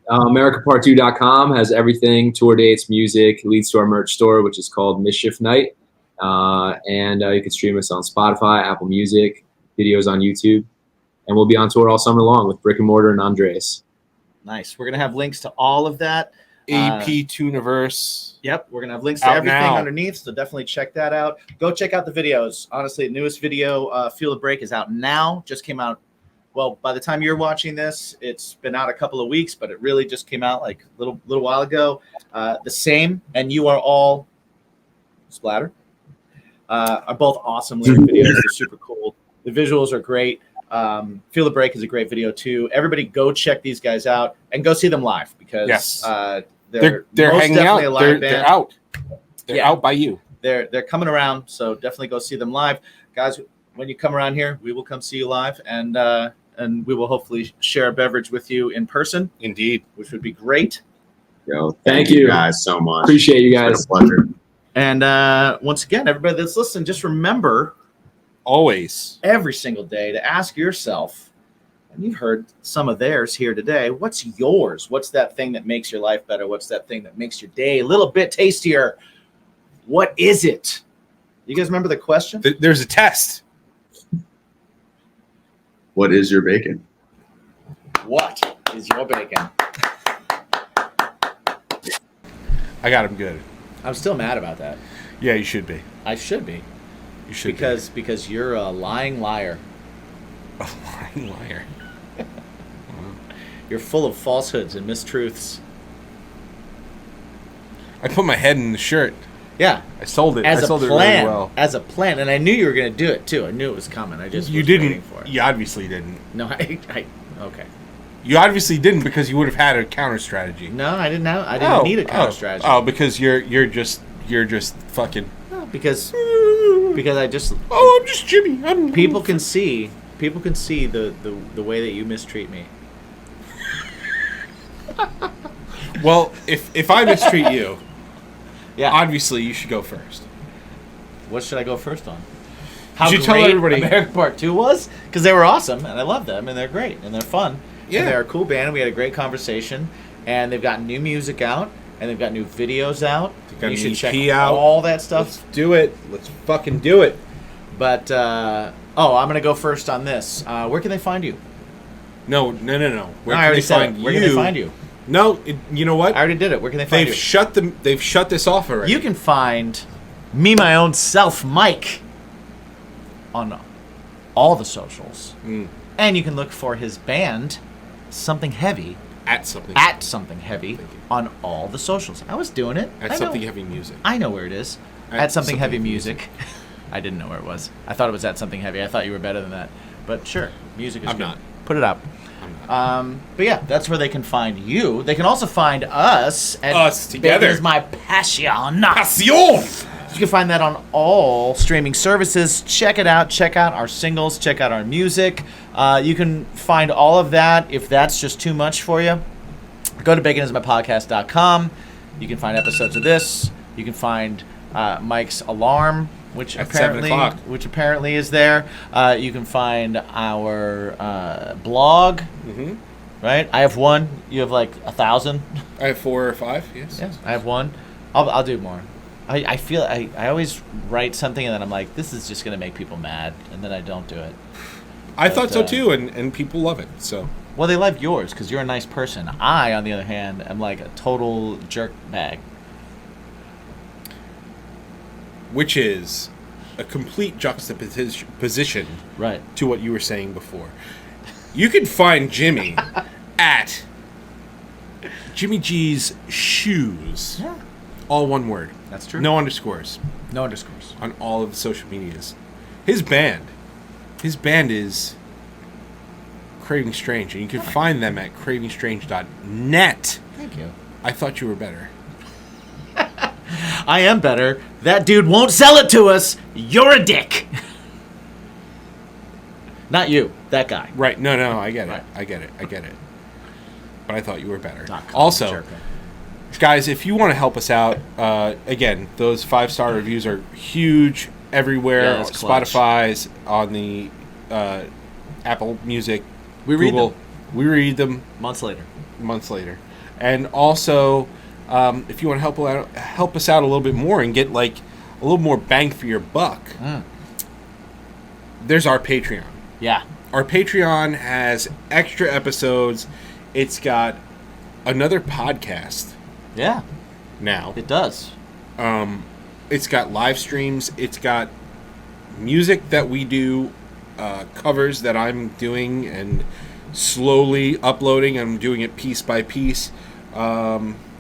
Speaker 5: AmericaPart2.com has everything: tour dates, music, leads to our merch store, which is called Mischief Night. And you can stream us on Spotify, Apple Music, videos on YouTube. And we'll be on tour all summer long with Brick and Mortar and Andres.
Speaker 2: Nice. We're going to have links to all of that.
Speaker 1: AP Tuniverse.
Speaker 2: Yep. We're going to have links to everything underneath. So definitely check that out. Go check out the videos. Honestly, the newest video, Feel the Break, is out now. Just came out. Well, by the time you're watching this, it's been out a couple of weeks, but it really just came out like a little while ago. The same. And you are all splatter. are both awesome lyric videos. They're super cool. The visuals are great. Feel the Break is a great video too. Everybody go check these guys out and go see them live because
Speaker 1: Yes.
Speaker 2: they're
Speaker 1: They're
Speaker 2: most
Speaker 1: hanging
Speaker 2: definitely
Speaker 1: out.
Speaker 2: a live band.
Speaker 1: They're out. They're
Speaker 2: Yeah.
Speaker 1: out by you.
Speaker 2: They're coming around, so definitely go see them live, guys. When you come around here, we will come see you live, and we will hopefully share a beverage with you in person,
Speaker 1: Indeed.
Speaker 2: which would be great.
Speaker 6: Yo,
Speaker 5: Thank you.
Speaker 6: guys so much.
Speaker 5: Appreciate you guys.
Speaker 6: It's been a pleasure.
Speaker 2: And once again, everybody that's listening, just remember
Speaker 1: Always.
Speaker 2: every single day to ask yourself, and you've heard some of theirs here today, what's yours? What's that thing that makes your life better? What's that thing that makes your day a little bit tastier? What is it? You guys remember the question?
Speaker 1: There's a test.
Speaker 6: What is your bacon?
Speaker 2: What is your bacon?
Speaker 1: I got him good.
Speaker 2: I'm still mad about that.
Speaker 1: Yeah, you should be.
Speaker 2: I should be.
Speaker 1: You should
Speaker 2: Because you're a lying liar.
Speaker 1: be. A lying liar.
Speaker 2: You're full of falsehoods and mistruths.
Speaker 1: I put my head in the shirt.
Speaker 2: Yeah.
Speaker 1: I sold it.
Speaker 2: As
Speaker 1: I sold
Speaker 2: a
Speaker 1: it
Speaker 2: plan.
Speaker 1: really well.
Speaker 2: As a plan. And I knew you were going to do it, too. I knew it was coming. I just
Speaker 1: You
Speaker 2: was
Speaker 1: didn't.
Speaker 2: waiting for it.
Speaker 1: You obviously didn't.
Speaker 2: No, I okay.
Speaker 1: You obviously didn't because you would have had a counter strategy.
Speaker 2: No, I didn't know. I didn't need a counter strategy.
Speaker 1: Oh, because you're just fucking.
Speaker 2: No, because I just
Speaker 1: Oh, I'm just Jimmy.
Speaker 2: people can see the way that you mistreat me.
Speaker 1: Well, if I mistreat you,
Speaker 2: Yeah.
Speaker 1: obviously you should go first.
Speaker 2: What should I go first on?
Speaker 1: You should tell everybody-
Speaker 2: American Part 2 was? Because they were awesome, and I love them, and they're great, and they're fun.
Speaker 1: Yeah.
Speaker 2: And they're a cool band, and we had a great conversation, and they've got new music out, and they've got new videos out.
Speaker 1: They've got
Speaker 2: You
Speaker 1: an
Speaker 2: should check
Speaker 1: EP out.
Speaker 2: all that stuff.
Speaker 1: Let's do it. Let's fucking do it.
Speaker 2: But, I'm going to go first on this. Where can they find you?
Speaker 1: No. Where
Speaker 2: No, I
Speaker 1: can
Speaker 2: already
Speaker 1: they
Speaker 2: said
Speaker 1: find
Speaker 2: it.
Speaker 1: you?
Speaker 2: Where can they find you?
Speaker 1: No, you know what?
Speaker 2: I already did it. Where can they find
Speaker 1: They've
Speaker 2: you?
Speaker 1: shut them. They've shut this off already.
Speaker 2: You can find me, my own self, Mike, on all the socials.
Speaker 1: Mm.
Speaker 2: And you can look for his band, Something Heavy,
Speaker 1: at something.
Speaker 2: at Something Heavy,
Speaker 1: Thank you.
Speaker 2: on all the socials. I was doing it.
Speaker 1: At
Speaker 2: I
Speaker 1: something
Speaker 2: know.
Speaker 1: heavy music.
Speaker 2: I know where it is.
Speaker 1: At
Speaker 2: At Something
Speaker 1: Something
Speaker 2: Heavy
Speaker 1: Heavy
Speaker 2: Music. I didn't know where it was. I thought it was at Something Heavy. I thought you were better than that. But sure, music is
Speaker 1: I'm
Speaker 2: good.
Speaker 1: not.
Speaker 2: Put it up.
Speaker 1: I'm not.
Speaker 2: But yeah, that's where they can find you. They can also find us at
Speaker 1: Us together.
Speaker 2: Bacon is My Passion.
Speaker 1: Passion!
Speaker 2: You can find that on all streaming services. Check it out. Check out our singles. Check out our music. You can find all of that if that's just too much for you. Go to baconismypodcast.com. You can find episodes of this. You can find Mike's alarm, which
Speaker 1: At 7 o'clock.
Speaker 2: apparently is there. You can find our blog.
Speaker 1: Mm-hmm.
Speaker 2: Right? I have one. You have like 1,000.
Speaker 1: I have 4 or 5. Yes.
Speaker 2: Yeah, I have one. I'll do more. I feel I always write something and then I'm like, this is just gonna make people mad, and then I don't do it.
Speaker 1: I
Speaker 2: But,
Speaker 1: thought so too, and people love it. So
Speaker 2: Well, they love yours because you're a nice person. I, on the other hand, am like a total jerk bag.
Speaker 1: which is a complete juxtaposition
Speaker 2: Right.
Speaker 1: to what you were saying before. You can find Jimmy at Jimmy G's Shoes.
Speaker 2: Yeah.
Speaker 1: All one word.
Speaker 2: That's true.
Speaker 1: No underscores
Speaker 2: No underscores.
Speaker 1: on all of the social medias. His band is Craving Strange, and you can find them at cravingstrange.net.
Speaker 2: Thank you.
Speaker 1: I thought you were better.
Speaker 2: I am better. That dude won't sell it to us. You're a dick. Not you. That guy.
Speaker 1: Right. No, I get it.
Speaker 2: Right.
Speaker 1: I get it. But I thought you were better.
Speaker 2: Not
Speaker 1: Also,
Speaker 2: jerk.
Speaker 1: guys, if you want to help us out, again, those 5-star reviews are huge everywhere.
Speaker 2: Yeah, that's clutch.
Speaker 1: Spotify's, on the Apple Music,
Speaker 2: We read
Speaker 1: Google.
Speaker 2: them.
Speaker 1: We read them
Speaker 2: Months later.
Speaker 1: months later. And also, if you want to help us out a little bit more and get like a little more bang for your buck, there's our Patreon.
Speaker 2: Yeah.
Speaker 1: Our Patreon has extra episodes. It's got another podcast
Speaker 2: Yeah.
Speaker 1: now.
Speaker 2: It does.
Speaker 1: It's got live streams. It's got music that we do, covers that I'm doing and slowly uploading. I'm doing it piece by piece.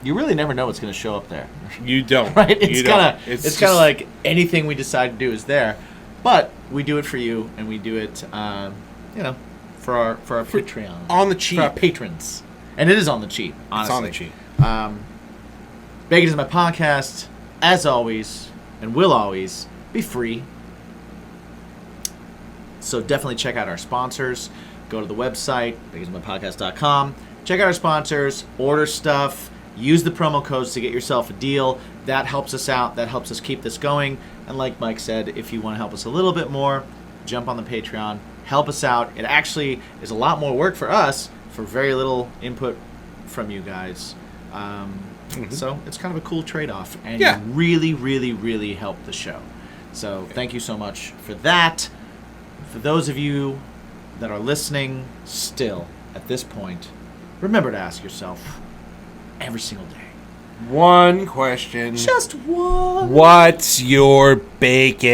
Speaker 2: you really never know what's going to show up there.
Speaker 1: You don't.
Speaker 2: Right?
Speaker 1: You
Speaker 2: It's
Speaker 1: don't.
Speaker 2: kind of it's kind of like anything we decide to do is there, but we do it for you, and we do it, for our Patreon,
Speaker 1: on the cheap.
Speaker 2: for our patrons, and it is on the cheap. Honestly,
Speaker 1: It's on the cheap.
Speaker 2: Bacon is my podcast, as always, and will always be free. So definitely check out our sponsors. Go to the website, baconismypodcast.com. Check out our sponsors, order stuff, use the promo codes to get yourself a deal. That helps us out. That helps us keep this going. And like Mike said, if you want to help us a little bit more, jump on the Patreon. Help us out. It actually is a lot more work for us for very little input from you guys. So it's kind of a cool trade-off. And you really, really, really help the show. So thank you so much for that. For those of you that are listening still at this point, remember to ask yourself every single day.
Speaker 1: One question.
Speaker 2: Just one.
Speaker 1: What's your bacon?